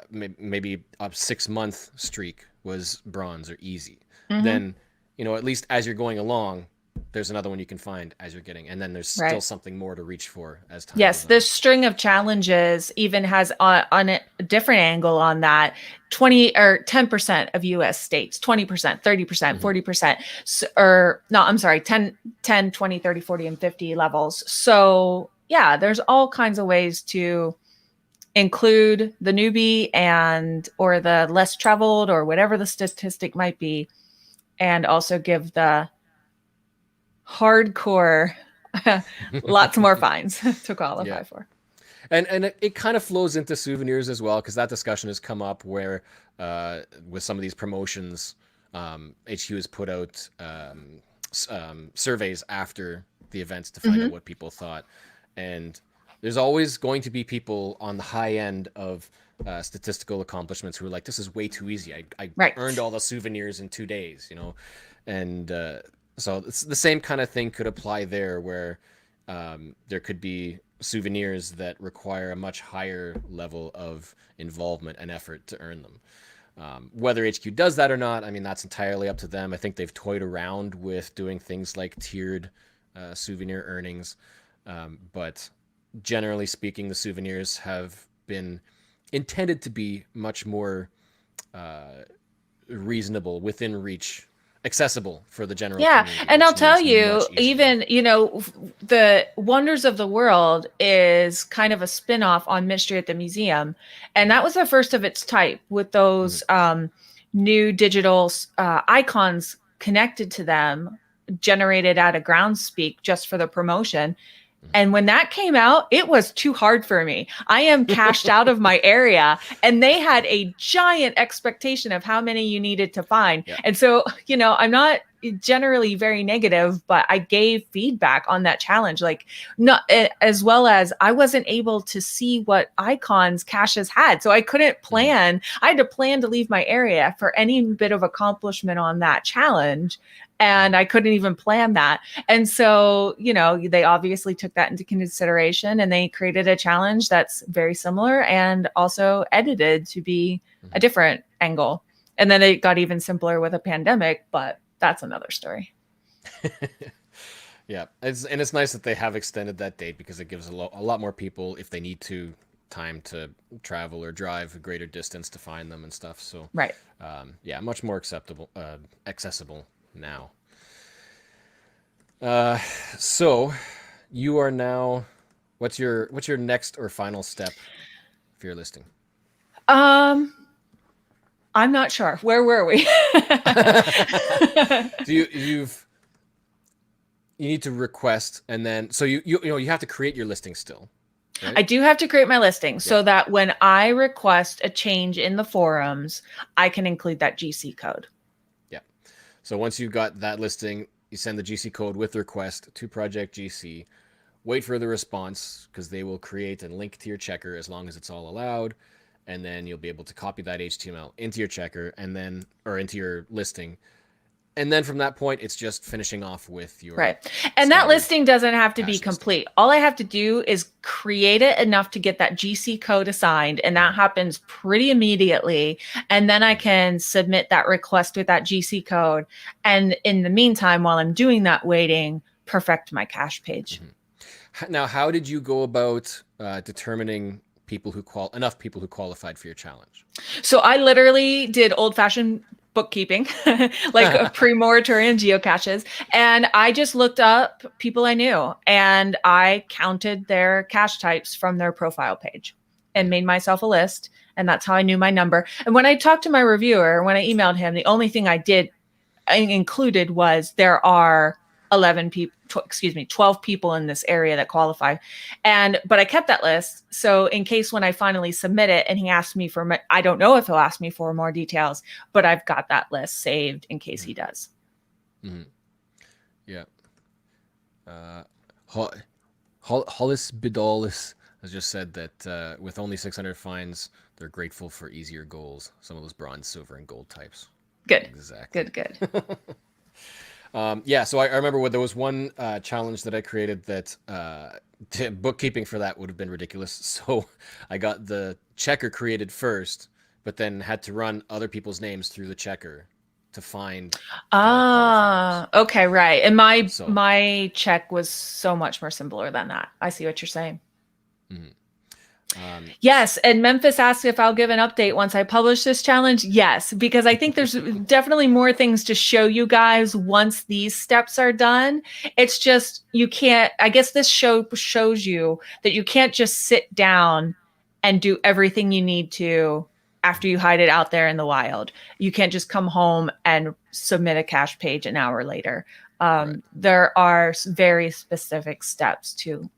maybe a 6 month streak was bronze or easy. Hmm. Then at least as you're going along, there's another one you can find as you're getting, and then there's still Right. something more to reach for as time Yes, goes on. this string of challenges even has on a different angle on that 20 or 10% of US states, 20%, 30%, Mm-hmm. 40%, or no, I'm sorry, 10, 10, 20, 30, 40, and 50 levels. So, yeah, there's all kinds of ways to include the newbie and or the less traveled or whatever the statistic might be, and also give the hardcore lots more fines to Yeah, qualify for. and it kind of flows into souvenirs as well, because that discussion has come up where with some of these promotions, HQ has put out surveys after the events to find out Hmm. what people thought, and there's always going to be people on the high end of statistical accomplishments who are like, this is way too easy. I earned Right. all the souvenirs in 2 days, and so it's the same kind of thing could apply there, where there could be souvenirs that require a much higher level of involvement and effort to earn them. Whether HQ does that or not, I mean, that's entirely up to them. I think they've toyed around with doing things like tiered souvenir earnings, but generally speaking, the souvenirs have been intended to be much more uh, reasonable, within reach, accessible for the general Yeah. community, And I'll which tell means you, much easier. even, the Wonders of the World is kind of a spin-off on Mystery at the Museum. And that was the first of its type with Mm-hmm. those new digital icons connected to them, generated out of Groundspeak just for the promotion. And when that came out, it was too hard for me. I am cashed out of my area, and they had a giant expectation of how many you needed to find. Yeah. And so, I'm not generally very negative, but I gave feedback on that challenge, like not as well as I wasn't able to see what icons caches had. So I couldn't Mm-hmm. plan. I had to plan to leave my area for any bit of accomplishment on that challenge. And I couldn't even plan that. And so, they obviously took that into consideration, and they created a challenge that's very similar and also edited to be a Mm-hmm. different angle. And then it got even simpler with a pandemic, but that's another story. Yeah, and it's nice that they have extended that date, because it gives a lot more people, if they need to, time to travel or drive a greater distance to find them and stuff. So Right. yeah, much more accessible now. So you are now. What's your next or final step for your listing? Um, I'm not sure. Where were we? So you need to request, and then so you have to create your listing still, right? I do have to create my listing Yeah. so that when I request a change in the forums, I can include that GC code. Yeah. So once you've got that listing, you send the GC code with the request to Project GC. Wait for the response because they will create and link to your checker as long as it's all allowed, and then you'll be able to copy that HTML into your checker and then or into your listing. And then from that point, it's just finishing off with your Right. And that listing doesn't have to be cache listing. complete. All I have to do is create it enough to get that GC code assigned. And that happens pretty immediately. And then I can submit that request with that GC code. And in the meantime, while I'm doing that waiting, perfect my cache page. Now, how did you go about determining enough people who qualified for your challenge? So I literally did old-fashioned bookkeeping, like a pre-moratorium geocaches. And I just looked up people I knew and I counted their cache types from their profile page and made myself a list. And that's how I knew my number. And when I talked to my reviewer, when I emailed him, the only thing I included was there are 12 people in this area that qualify. But I kept that list. So in case when I finally submit it and he asks me I don't know if he'll ask me for more details, but I've got that list saved in case he does. Mm-hmm. Yeah. Hollis Bidalis has just said that with only 600 finds, they're grateful for easier goals. Some of those bronze, silver, and gold types. Good. Exactly. Good. Yeah, so I remember there was one challenge that I created that bookkeeping for that would have been ridiculous. So I got the checker created first, but then had to run other people's names through the checker to find. Okay, right. And my check was so much more simpler than that. I see what you're saying. Mm-hmm. Yes, and Memphis asked if I'll give an update once I publish this challenge. Yes, because I think there's definitely more things to show you guys once these steps are done. It's just you can't. I guess this shows you that you can't just sit down and do everything you need to after you hide it out there in the wild. You can't just come home and submit a cache page an hour later. Right. There are very specific steps to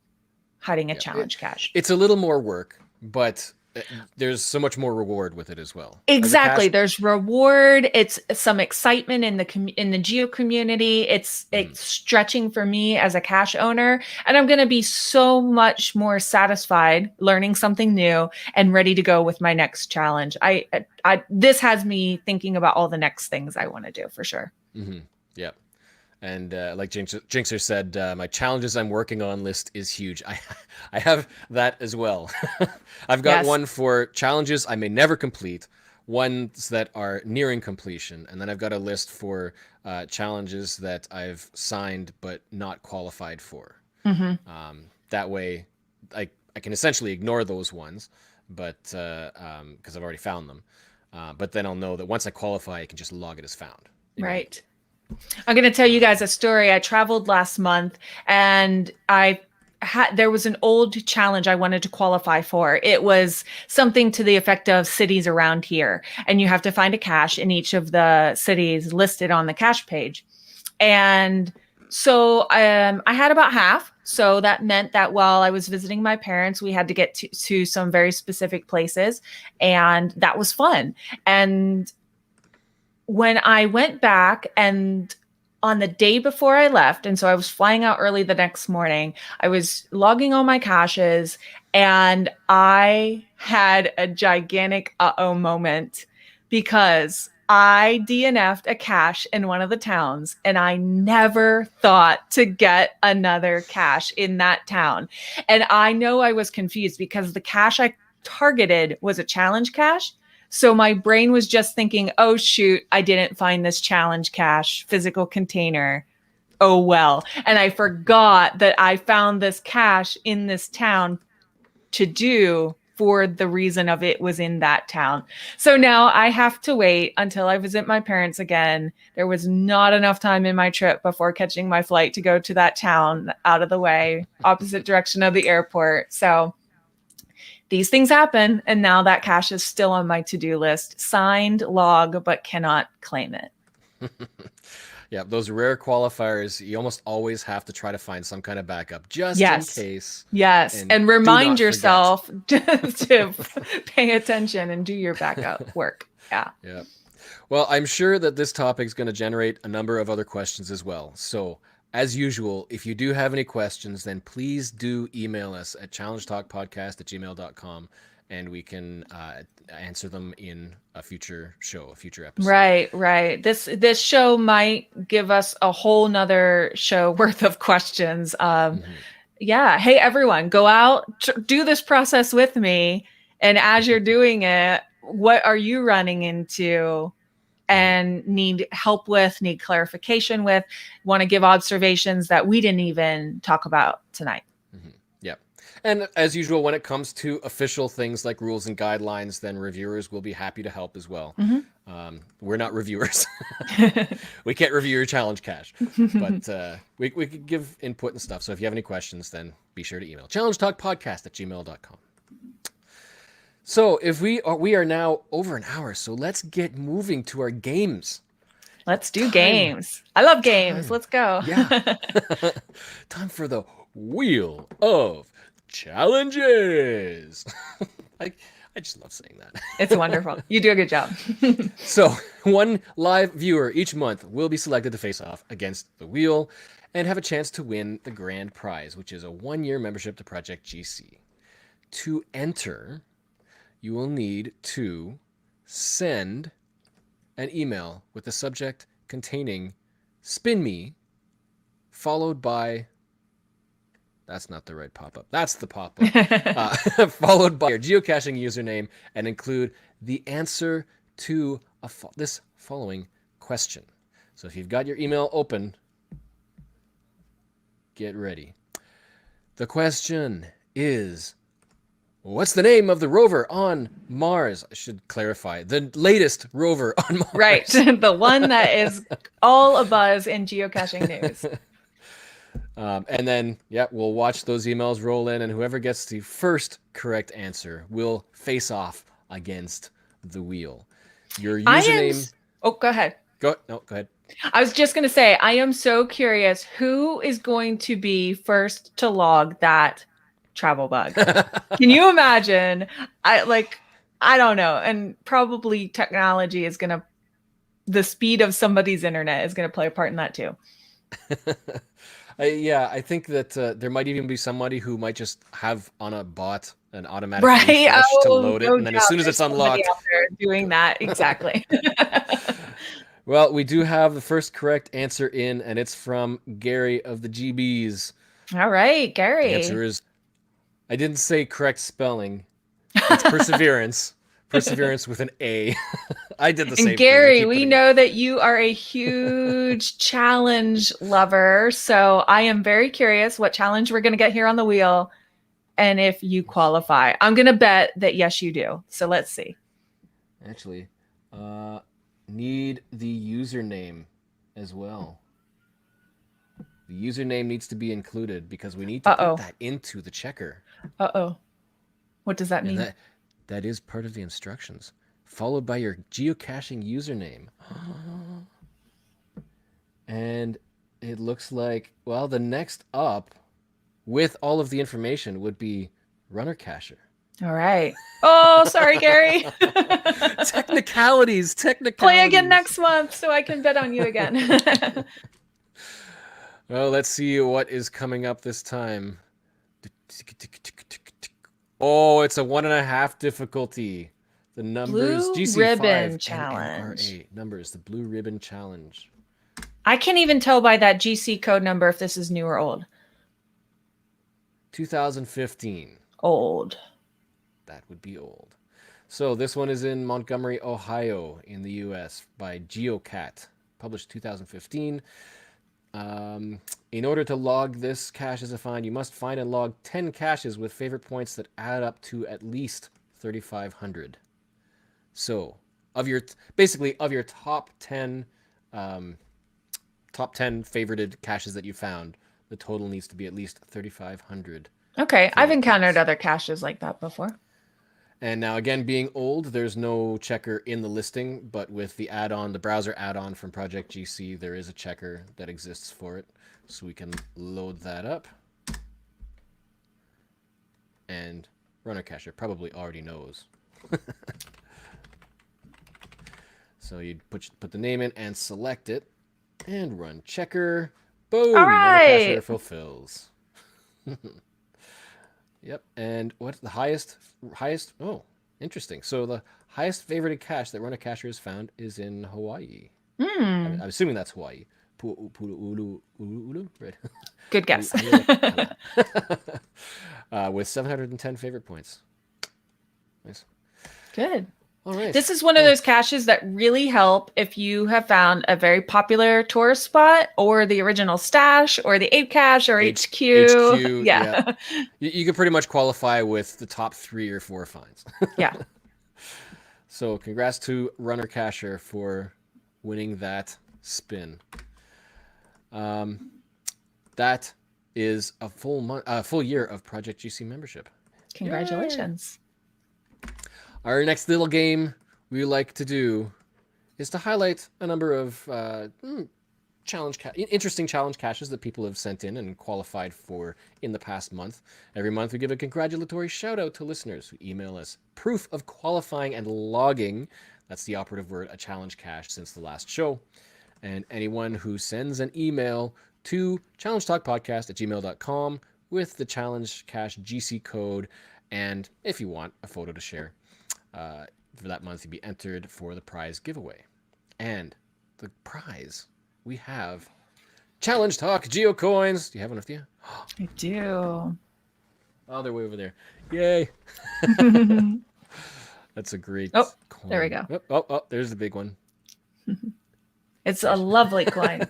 hiding a challenge cache. It's a little more work, but there's so much more reward with it as well. Exactly. There's reward. It's some excitement in the geo community. It's stretching for me as a cache owner, and I'm going to be so much more satisfied learning something new and ready to go with my next challenge. This has me thinking about all the next things I want to do for sure. Mm-hmm. Yeah. And like Jinxer said, my challenges I'm working on list is huge. I have that as well. I've got one for challenges I may never complete, ones that are nearing completion, and then I've got a list for challenges that I've signed but not qualified for. Mm-hmm. That way, I can essentially ignore those ones, but because I've already found them. But then I'll know that once I qualify, I can just log it as found. Right. I'm going to tell you guys a story. I traveled last month and there was an old challenge I wanted to qualify for. It was something to the effect of cities around here. And you have to find a cache in each of the cities listed on the cache page. And so I had about half. So that meant that while I was visiting my parents, we had to get to some very specific places. And that was fun. And when I went back and on the day before I left, and so I was flying out early the next morning, I was logging all my caches and I had a gigantic uh-oh moment because I DNF'd a cache in one of the towns and I never thought to get another cache in that town. And I know I was confused because the cache I targeted was a challenge cache. So my brain was just thinking, oh, shoot, I didn't find this challenge cache physical container. Oh, well. And I forgot that I found this cache in this town to do for the reason of it was in that town. So now I have to wait until I visit my parents again. There was not enough time in my trip before catching my flight to go to that town out of the way, opposite direction of the airport. So these things happen. And now that cache is still on my to-do list, signed log, but cannot claim it. Yeah, those rare qualifiers, you almost always have to try to find some kind of backup just in Yes. case. Yes. And do remind not yourself to pay attention and do your backup work. Yeah. Yeah. Well, I'm sure that this topic is going to generate a number of other questions as well. So, as usual, if you do have any questions, then please do email us at challengetalkpodcast@gmail.com, and we can answer them in a future show, a future episode. Right. This show might give us a whole nother show worth of questions. Yeah. Hey, everyone, go out, do this process with me. And as you're doing it, what are you running into and need help with, need clarification with, want to give observations that we didn't even talk about tonight? Yeah. And as usual, when it comes to official things like rules and guidelines, then reviewers will be happy to help as well. We're not reviewers. We can't review your challenge cache, but we could give input and stuff. So if you have any questions, then be sure to email challengetalkpodcast@gmail.com. So if we are now over an hour, so let's get moving to our games. Let's do games. I love games. Let's go. Yeah. Time for the Wheel of Challenges. I just love saying that. It's wonderful. You do a good job. So, one live viewer each month will be selected to face off against the wheel and have a chance to win the grand prize, which is a 1-year membership to Project GC. To enter, you will need to send an email with the subject containing "spin me," followed by, that's not the right pop-up, that's the pop-up, followed by your geocaching username, and include the answer to this following question. So if you've got your email open, get ready. The question is, what's the name of the rover on Mars? I should clarify, the latest rover on Mars. Right. The one that is all abuzz in geocaching news. And then, we'll watch those emails roll in, and whoever gets the first correct answer will face off against the wheel. Your username... Go ahead. Go ahead. I was just going to say, I am so curious who is going to be first to log that travel bug. Can you imagine? I don't know. And probably technology is the speed of somebody's internet is going to play a part in that too. I think that there might even be somebody who might just have on a bot an automatic refresh to load it, and then as soon as it's unlocked, out there doing that. Exactly. Well, we do have the first correct answer in, and it's from Gary of the GBs. All right, Gary. The answer is, I didn't say correct spelling. It's perseverance. Perseverance with an A. I did the same thing. Gary, thing. we know that you are a huge challenge lover, so I am very curious what challenge we're going to get here on the wheel, and if you qualify. I'm going to bet that yes, you do. So let's see. Actually, need the username as well. The username needs to be included because we need to put that into the checker. What does that mean? That is part of the instructions, followed by your geocaching username. And it looks like, well, the next up with all of the information would be Runner Cacher. All right. Oh, sorry, Gary. Technicalities. Play again next month so I can bet on you again. Well, let's see what is coming up this time. Oh, it's a 1.5 difficulty. The numbers Blue GC5 Ribbon Challenge. Numbers, the Blue Ribbon Challenge. I can't even tell by that GC code number if this is new or old. 2015. Old. That would be old. So this one is in Montgomery, Ohio, in the U.S. by GeoCat, published 2015. In order to log this cache as a find, you must find and log 10 caches with favorite points that add up to at least 3,500. So, basically of your um, top 10 favorited caches that you found, the total needs to be at least 3,500 Okay, I've favorite encountered points. other caches like that before. And now, again, being old, there's no checker in the listing, but with the add-on, the browser add-on from Project GC, there is a checker that exists for it. So we can load that up. And Runner Cacher probably already knows. So you'd put the name in and select it, and run checker. All Boom! Runner Cacher right. fulfills. Yep. And what's the highest? Oh, interesting. So the highest favorited cache that Runner Cacher has found is in Hawaii. I'm Hmm. assuming that's Hawaii. Ulu, right? Good guess. How do you like that? With 710 favorite points. Nice. Good. All right. This is one of Well, those caches that really help if you have found a very popular tourist spot or the original stash or the ape cache or HQ. HQ, yeah. Yeah. You can pretty much qualify with the top 3 or 4 finds. Yeah. So congrats to Runner Cacher for winning that spin. That is a full year of Project GC membership. Congratulations. Yay! Our next little game we like to do is to highlight a number of interesting challenge caches that people have sent in and qualified for in the past month. Every month we give a congratulatory shout out to listeners who email us proof of qualifying and logging. That's the operative word, a challenge cache since the last show. And anyone who sends an email to challengetalkpodcast@gmail.com with the challenge cache GC code, and if you want a photo to share for that month, you'd be entered for the prize giveaway. And the prize, we have Challenge Talk Geocoins. Do you have one with you? I do. Oh, they're way over there. Yay. That's a great Oh, coin. there we go. Oh, there's the big one. It's a lovely coin.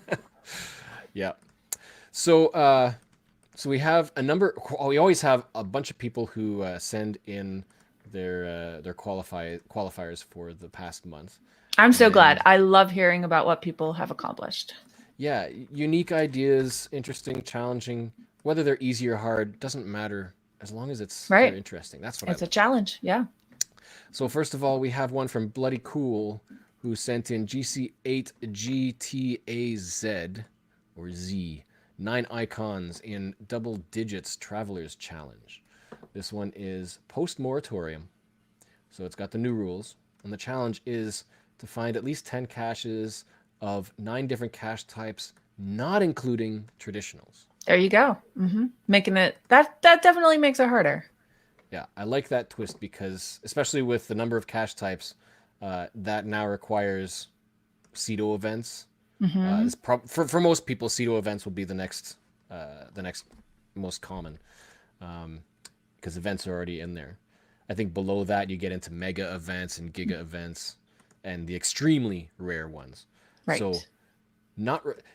Yeah. So we have a number. We always have a bunch of people who send in their qualifiers for the past month. I'm so glad. I love hearing about what people have accomplished. Yeah, unique ideas, interesting, challenging. Whether they're easy or hard doesn't matter as long as they're interesting. That's what it's a challenge. Yeah. So first of all, we have one from Bloody Cool who sent in GC8GTAZ or Z, 9 icons in double digits Travelers Challenge. This one is post moratorium, so it's got the new rules, and the challenge is to find at least 10 caches of 9 different cache types, not including traditionals. There you go. Making it that definitely makes it harder. Yeah, I like that twist because, especially with the number of cache types, that now requires CETO events. For most people, CETO events will be the next most common, because events are already in there. I think below that you get into mega events and giga events, and the extremely rare ones. Right. So,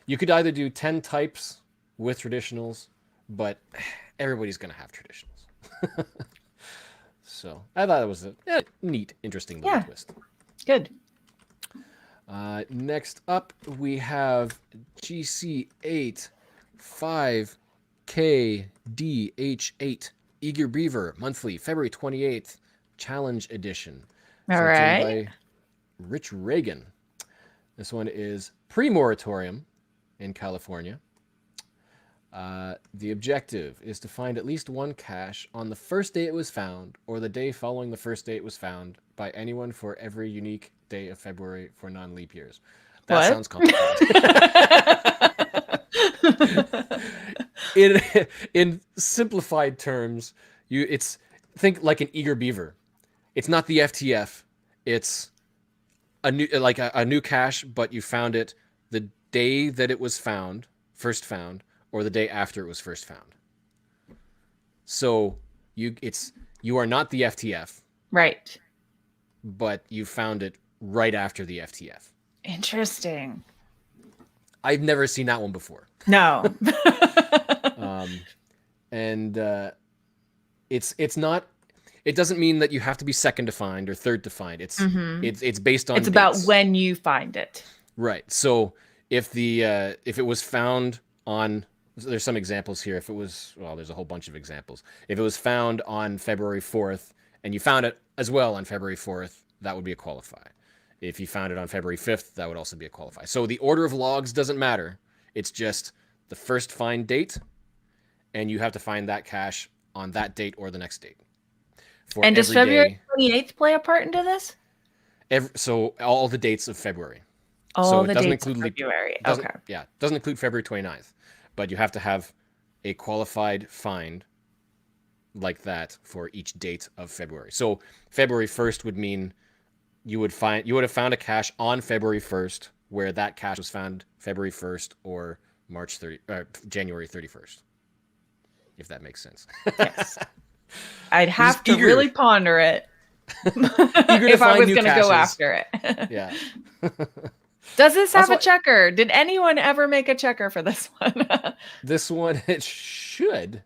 you could either do 10 types with traditionals, but everybody's gonna have traditionals. So I thought it was a neat, interesting little twist. Good. Next up, we have GC8 5KDH8 Eager Beaver Monthly, February 28th, Challenge Edition. All right. By Rich Reagan. This one is pre-moratorium in California. The objective is to find at least one cache on the first day it was found or the day following the first day it was found by anyone for every unique day of February for non-leap years. That sounds complicated. in simplified terms, think like an eager beaver. It's not the FTF. It's a new cache, but you found it the day that it was first found, or the day after it was first found. So you are not the FTF. Right. But you found it right after the FTF. Interesting. I've never seen that one before. No. Um, and it's not. It doesn't mean that you have to be second to find or third to find. Hmm. It's based It's on about dates. when you find it. Right. So if it was found on, there's some examples here. If it was, well, there's a whole bunch of examples. If it was found on February 4th and you found it as well on February 4th, that would be a qualify. If you found it on February 5th, that would also be a qualify. So the order of logs doesn't matter. It's just the first find date, and you have to find that cache on that date or the next date for And does every February day. 28th play a part into this? So all the dates of February. So All it the doesn't dates of include leap. February. Doesn't Okay. Yeah, doesn't include February 29th, but you have to have a qualified find like that for each date of February. So February 1st would mean you would have found a cache on February 1st where that cache was found February 1st or January 31st, if that makes sense. Yes. I'd He's have to really ponder it eager to if I find was new going to go caches. after it. Yeah. Does this That's have a why checker? Did anyone ever make a checker for this one? this one it should.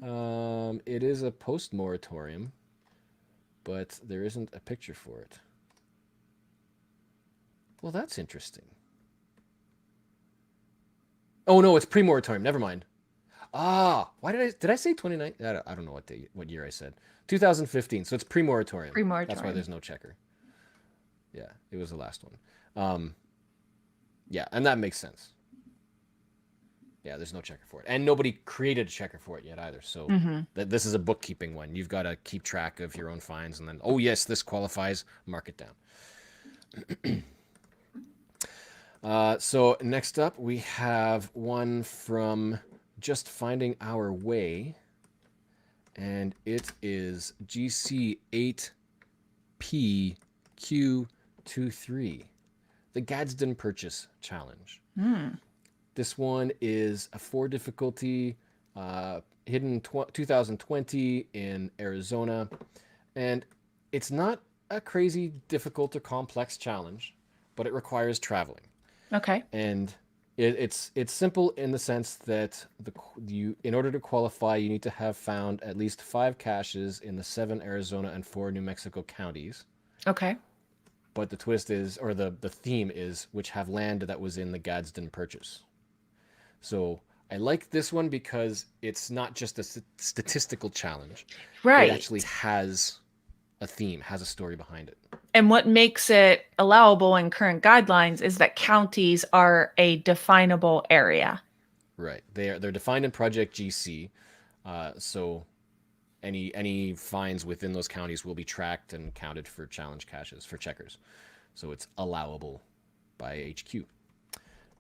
It is a post moratorium, but there isn't a picture for it. Well, that's interesting. Oh no, it's pre-moratorium. Never mind. Ah, why did I say 29? I don't know what year I said. 2015. So it's pre-moratorium. That's why Pre-moratorium. there's no checker. Yeah, it was the last one. Um, yeah, and that makes sense. Yeah, there's no checker for it, and nobody created a checker for it yet either. So Hmm. this is a bookkeeping one. You've got to keep track of your own finds, and then oh yes, this qualifies. Mark it down. So next up, we have one from Just Finding Our Way, and it is GC8PQ23, the Gadsden Purchase Challenge. Mm. This one is a 4 difficulty, hidden 2020 in Arizona, and it's not a crazy difficult or complex challenge, but it requires traveling. Okay. And it's simple in the sense that you in order to qualify you need to have found at least 5 caches in the 7 Arizona and 4 New Mexico counties. Okay. But the twist is, or the theme is, which have land that was in the Gadsden Purchase. So I like this one because it's not just a statistical challenge. It actually Right. has a theme, has a story behind it. And what makes it allowable in current guidelines is that counties are a definable area. Right. They're defined in Project GC. So any fines within those counties will be tracked and counted for challenge caches for checkers. So it's allowable by HQ.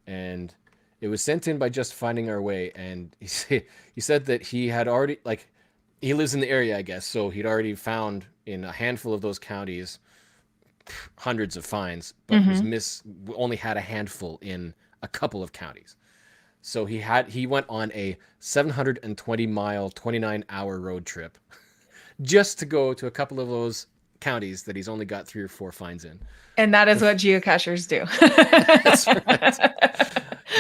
And it was sent in by Just Finding Our Way, and he said that he had already he lives in the area, I guess, so he'd already found in a handful of those counties hundreds of finds, but Hmm. only had a handful in a couple of counties. So he went on a 720-mile, 29-hour road trip just to go to a couple of those counties that he's only got 3 or 4 finds in. And that is what geocachers do. That's right.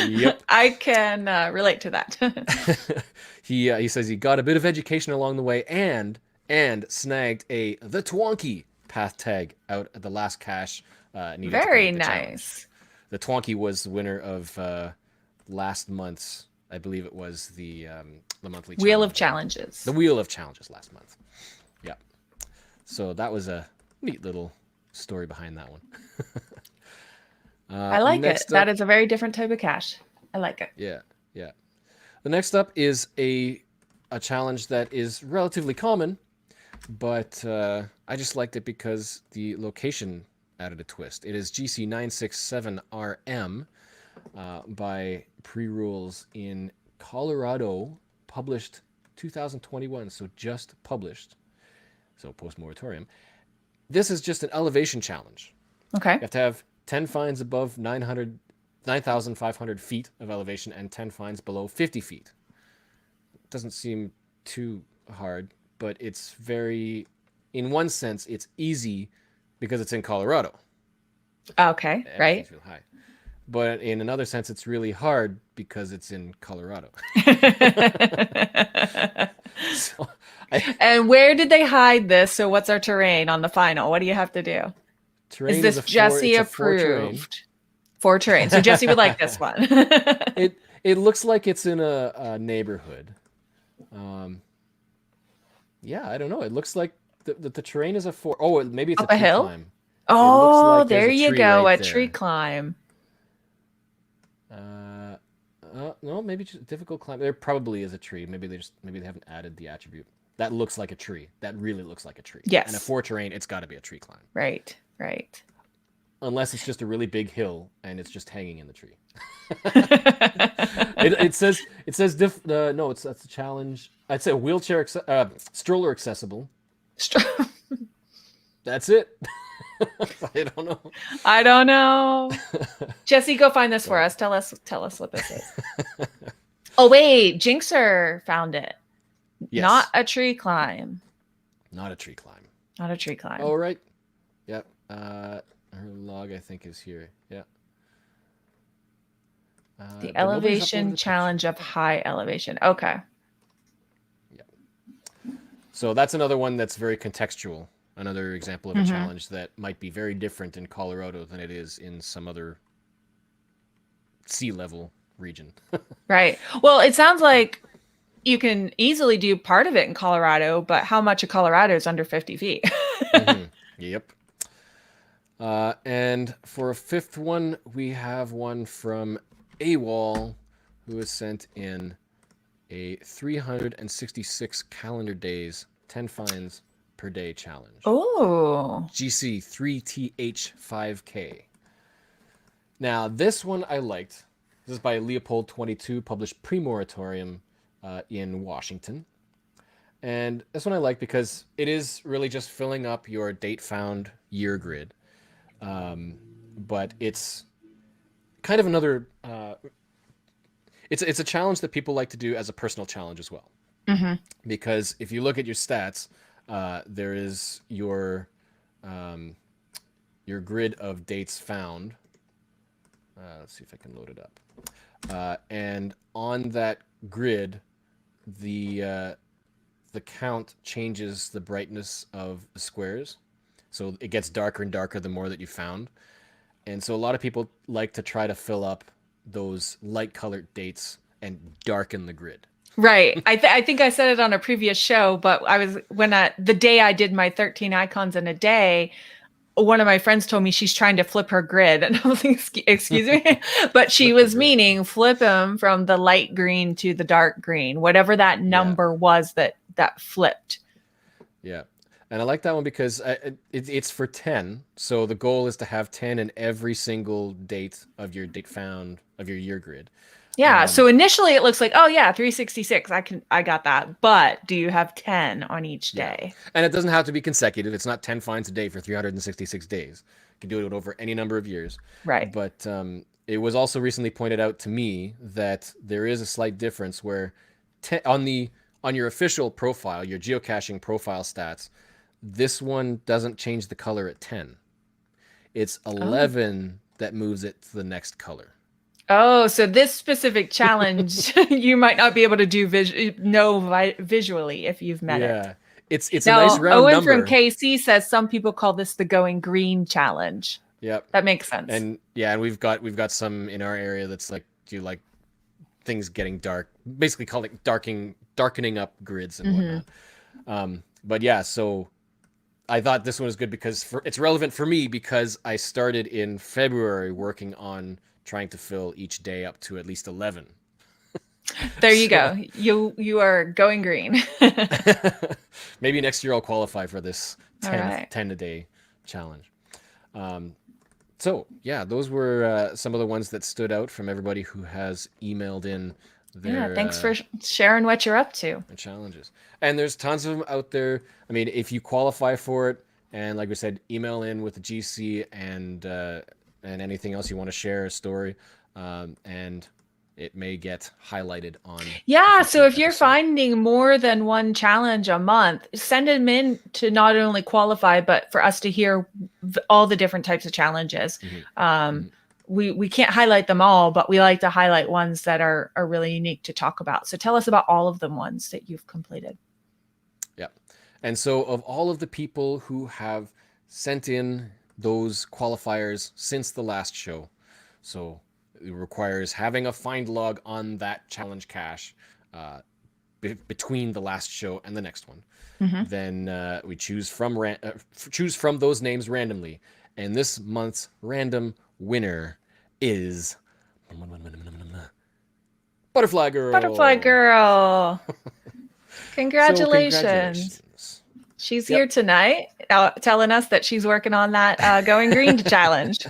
Yep. I can relate to that. He says he got a bit of education along the way and snagged the Twonky path tag out at the last cache needed to Very complete the challenge. nice. The Twonky was the winner of last month's, I believe it was the monthly Wheel of challenge. challenges. The Wheel of Challenges last month. Yeah. So that was a neat little story behind that one. I like it. Next That up, is a very different type of cache. I like it. yeah, yeah. The next up is a challenge that is relatively common, but I just liked it because the location added a twist. It is GC967RM by Pre-Rules in Colorado, published 2021, so just published, so post-moratorium. This is just an elevation challenge. Okay. You have to have 10 finds above 9,500 feet of elevation and 10 finds below 50 feet. Doesn't seem too hard, but it's very, in one sense, it's easy because it's in Colorado. Okay. Right. Everything's real high. but in another sense, it's really hard because it's in Colorado. So, I, And where did they hide this? So what's our terrain on the final? What do you have to do? Is terrain is this a four. Jesse It's a four terrain. approved for terrain? So Jesse would like this one. It looks like it's in a neighborhood. Um, yeah, I don't know. It looks like the terrain is a four. Oh, maybe it's a Up a tree hill? climb. It looks Oh, like there's there a you tree go. right A tree there. climb. Uh, no, maybe just difficult climb. There probably is a tree. Maybe they haven't added the attribute. That looks like a tree. That really looks like a tree. And a Yes. four terrain, it's got to be a tree climb. Right. Right. Unless it's just a really big hill and it's just hanging in the tree. Str- No, that's a challenge. I'd say stroller accessible. That's it. I don't know. I don't know. Jesse, go find this for So, us. Tell us what this is. Oh wait, Jinxer found it. Not yes, a tree climb. not a tree climb. Not a tree climb. Oh right. Yep. Her log I think is here. Yeah. The But nobody's elevation uploaded a picture. challenge of high elevation. Okay. So that's another one that's very contextual. Another example of a Hmm. challenge that might be very different in Colorado than it is in some other sea level region. Right. Well, it sounds like you can easily do part of it in Colorado, but how much of Colorado is under 50 feet? Hmm. Yep. And for a fifth one, we have one from AWOL, who has sent in a 366 calendar days, 10 finds per day challenge. Oh. GC 3TH5K. Now, this one I liked. This is by Leopold 22, published pre-moratorium in Washington. And this one I like because it is really just filling up your date found year grid. But it's kind of another. It's a challenge that people like to do as a personal challenge as well. Hmm. Because if you look at your stats, there is your grid of dates found. Let's see if I can load it up. And on that grid, the the count changes the brightness of the squares, so it gets darker and darker the more that you found. And so a lot of people like to try to fill up those light colored dates and darken the grid. Right. I think I said it on a previous show, but the day I did my 13 icons in a day, one of my friends told me she's trying to flip her grid. And I was like, excuse me. But she Flip the was grid. meaning flip them from the light green to the dark green, whatever that Yeah, number was that flipped. yeah. And I like that one because it's for 10. So the goal is to have 10 in every single date of your date found of your year grid. Yeah. Um, So initially it looks like, oh yeah, 366. I got that. But do you have 10 on each yeah. day? And it doesn't have to be consecutive. It's not 10 finds a day for 366 days. You can do it over any number of years. Right. But it was also recently pointed out to me that there is a slight difference where on your official profile, your geocaching profile stats, this one doesn't change the color at 10. It's Oh. 11 that moves it to the next color. Oh, so this specific challenge you might not be able to do visually if you've met it. Yeah. It's a nice Now, round Owen from number. KC says some people call this the going green challenge. Yep. That makes sense. And yeah, and we've got some in our area that's like do like things getting dark, basically called it darkening up grids and Hmm. whatnot. But yeah, so I thought this one was good because it's relevant for me because I started in February working on trying to fill each day up to at least 11. There you So go. You are going green. maybe next year I'll qualify for this All 10, right. 10 a day challenge. Um, so yeah, those were some of the ones that stood out from everybody who has emailed in Yeah, their thanks for sharing what you're up to. challenges. And there's tons of them out there. I mean, if you qualify for it, and like we said, email in with the GC and anything else you want to share a story, and it may get highlighted on a Yeah, so future if you're episode. finding more than one challenge a month, send them in to not only qualify, but for us to hear all the different types of challenges. Hmm. Um, Hmm. we can't highlight them all, but we like to highlight ones that are really unique to talk about. So tell us about all of them ones that you've completed. Yeah. And so of all of the people who have sent in those qualifiers since the last show, so it requires having a find log on that challenge cache between the last show and the next one. Then we choose from those names randomly, and this month's random winner is Butterfly Girl. Butterfly Girl. Congratulations. So congratulations. She's here tonight telling us that she's working on that Going Green challenge.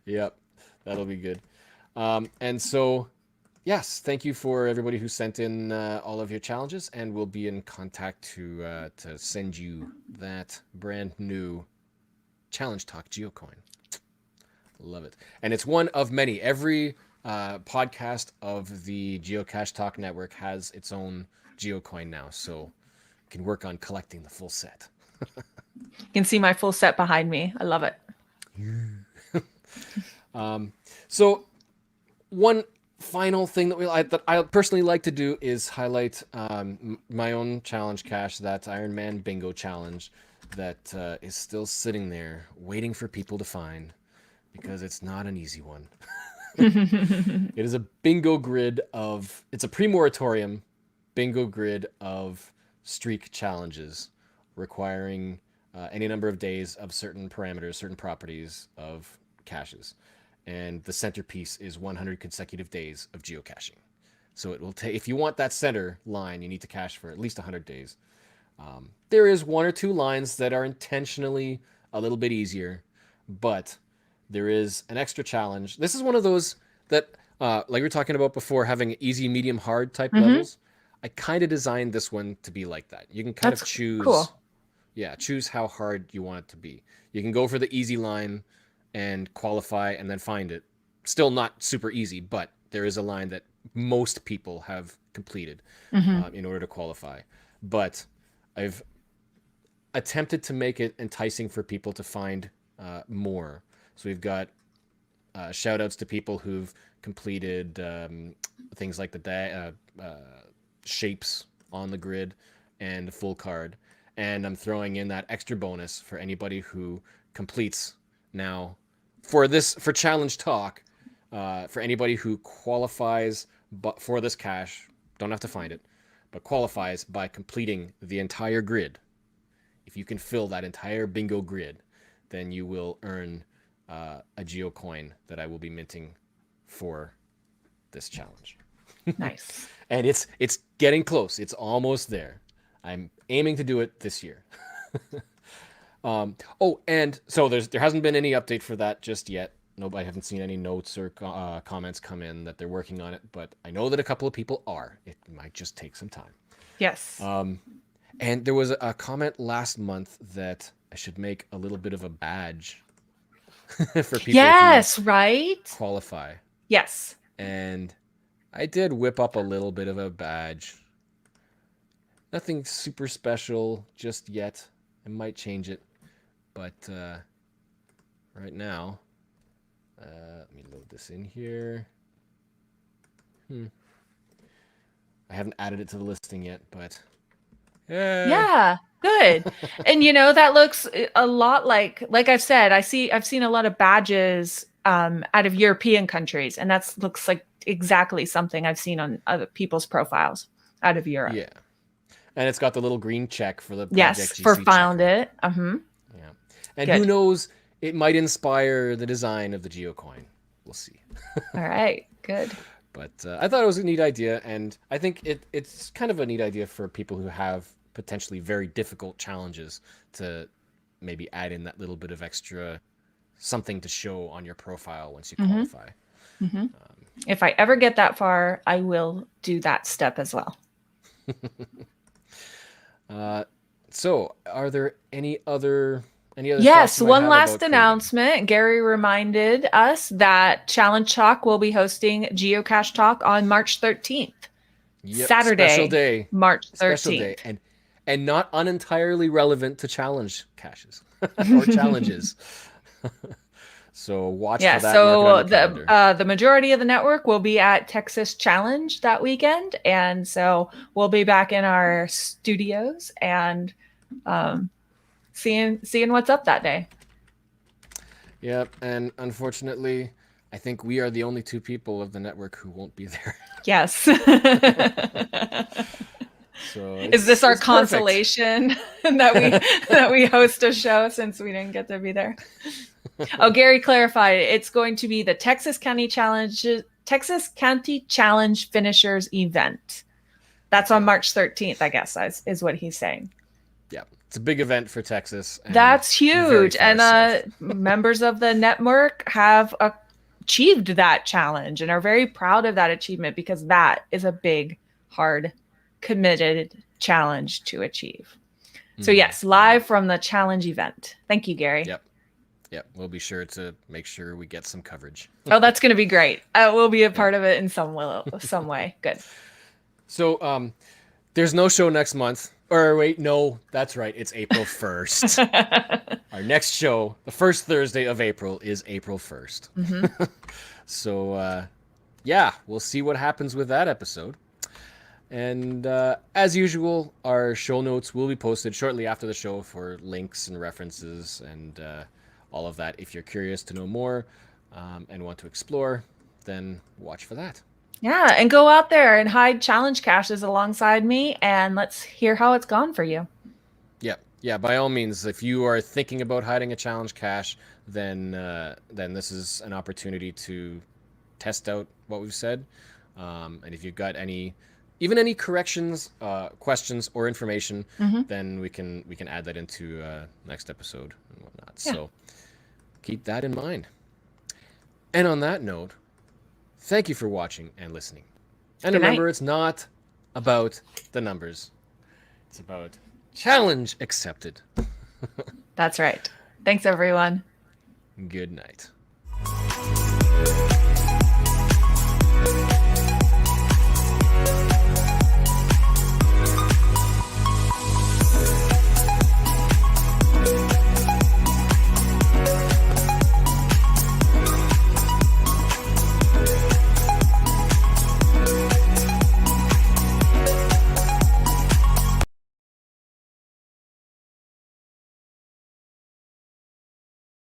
Yep, that'll be good. And so, yes, thank you for everybody who sent in all of your challenges, and we'll be in contact to send you that brand new Challenge Talk Geocoin. Love it. And it's one of many. Every podcast of the Geocache Talk Network has its own Geocoin now, so you can work on collecting the full set. You can see my full set behind me. I love it. So one final thing that I personally like to do is highlight my own challenge cache, that Iron Man Bingo challenge that is still sitting there waiting for people to find, because it's not an easy one. It is a bingo grid it's a pre-moratorium bingo grid of streak challenges requiring any number of days of certain parameters, certain properties of caches. And the centerpiece is 100 consecutive days of geocaching. So it will take, if you want that center line, you need to cache for at least 100 days. There is one or two lines that are intentionally a little bit easier, but there is an extra challenge. This is one of those that, like we were talking about before, having easy, medium, hard type levels. I kind of designed this one to be like that. You can kind of choose, cool. choose how hard you want it to be. You can go for the easy line and qualify and then find it. Still not super easy, but there is a line that most people have completed in order to qualify. But I've attempted to make it enticing for people to find more. So we've got shout outs to people who've completed things like the shapes on the grid and the full card. And I'm throwing in that extra bonus for anybody who completes now for Challenge Talk, for anybody who qualifies for this cache, don't have to find it, but qualifies by completing the entire grid. If you can fill that entire bingo grid, then you will earn a geocoin that I will be minting for this challenge. Nice. And it's getting close. It's almost there. I'm aiming to do it this year. And so there hasn't been any update for that just yet. I haven't seen any notes or comments come in that they're working on it, but I know that a couple of people are. It might just take some time. Yes. And there was a comment last month that I should make a little bit of a badge for people who qualify. Yes. And I did whip up a little bit of a badge. Nothing super special just yet. I might change it. But right now, let me load this in here. I haven't added it to the listing yet, but yeah, good. And that looks a lot like I've said, I've seen a lot of badges out of European countries, and that looks like exactly something I've seen on other people's profiles out of Europe. Yeah. And it's got the little green check for the Project GC for found checker. it. Yeah. And Good. Who knows, it might inspire the design of the geocoin. We'll see. All right, good. But I thought it was a neat idea, and I think it's kind of a neat idea for people who have potentially very difficult challenges to maybe add in that little bit of extra something to show on your profile once you qualify. If I ever get that far, I will do that step as well. So are there any other yes, one last announcement. Gary reminded us that Challenge Talk will be hosting Geocache Talk on March 13th. Yep, Saturday, special day, March 13th. Special day. And not unentirely relevant to challenge caches or challenges. So watch Yeah, for that. Mark it on so your calendar. the majority of the network will be at Texas Challenge that weekend, and so we'll be back in our studios and um, seeing what's up that day. Yep, and unfortunately, I think we are the only two people of the network who won't be there. Yes. So Is this our it's perfect. consolation that we host a show since we didn't get to be there? Oh, Gary clarified it's going to be the Texas County Challenge Finishers event. That's on March 13th, I guess, is what he's saying. Yeah, it's a big event for Texas. And That's very huge. far And south. members of the network have achieved that challenge and are very proud of that achievement because that is a big, hard, committed challenge to achieve. So, yes, live from the challenge event. Thank you, Gary. Yep. Yep. We'll be sure to make sure we get some coverage. Oh, that's going to be great. We'll be a part of it in some way. Good. So, there's no show next month. Or wait, no, that's right. It's April 1st. Our next show, the first Thursday of April, is April 1st. Mm-hmm. So, yeah, we'll see what happens with that episode. And as usual, our show notes will be posted shortly after the show for links and references and all of that. If you're curious to know more and want to explore, then watch for that. Yeah, and go out there and hide challenge caches alongside me, and let's hear how it's gone for you. Yeah. By all means, if you are thinking about hiding a challenge cache, then this is an opportunity to test out what we've said. And if you've got any corrections, questions, or information, then we can add that into next episode and whatnot. Yeah. So keep that in mind. And on that note, thank you for watching and listening. And remember, it's not about the numbers. It's about challenge accepted. That's right. Thanks, everyone. Good night.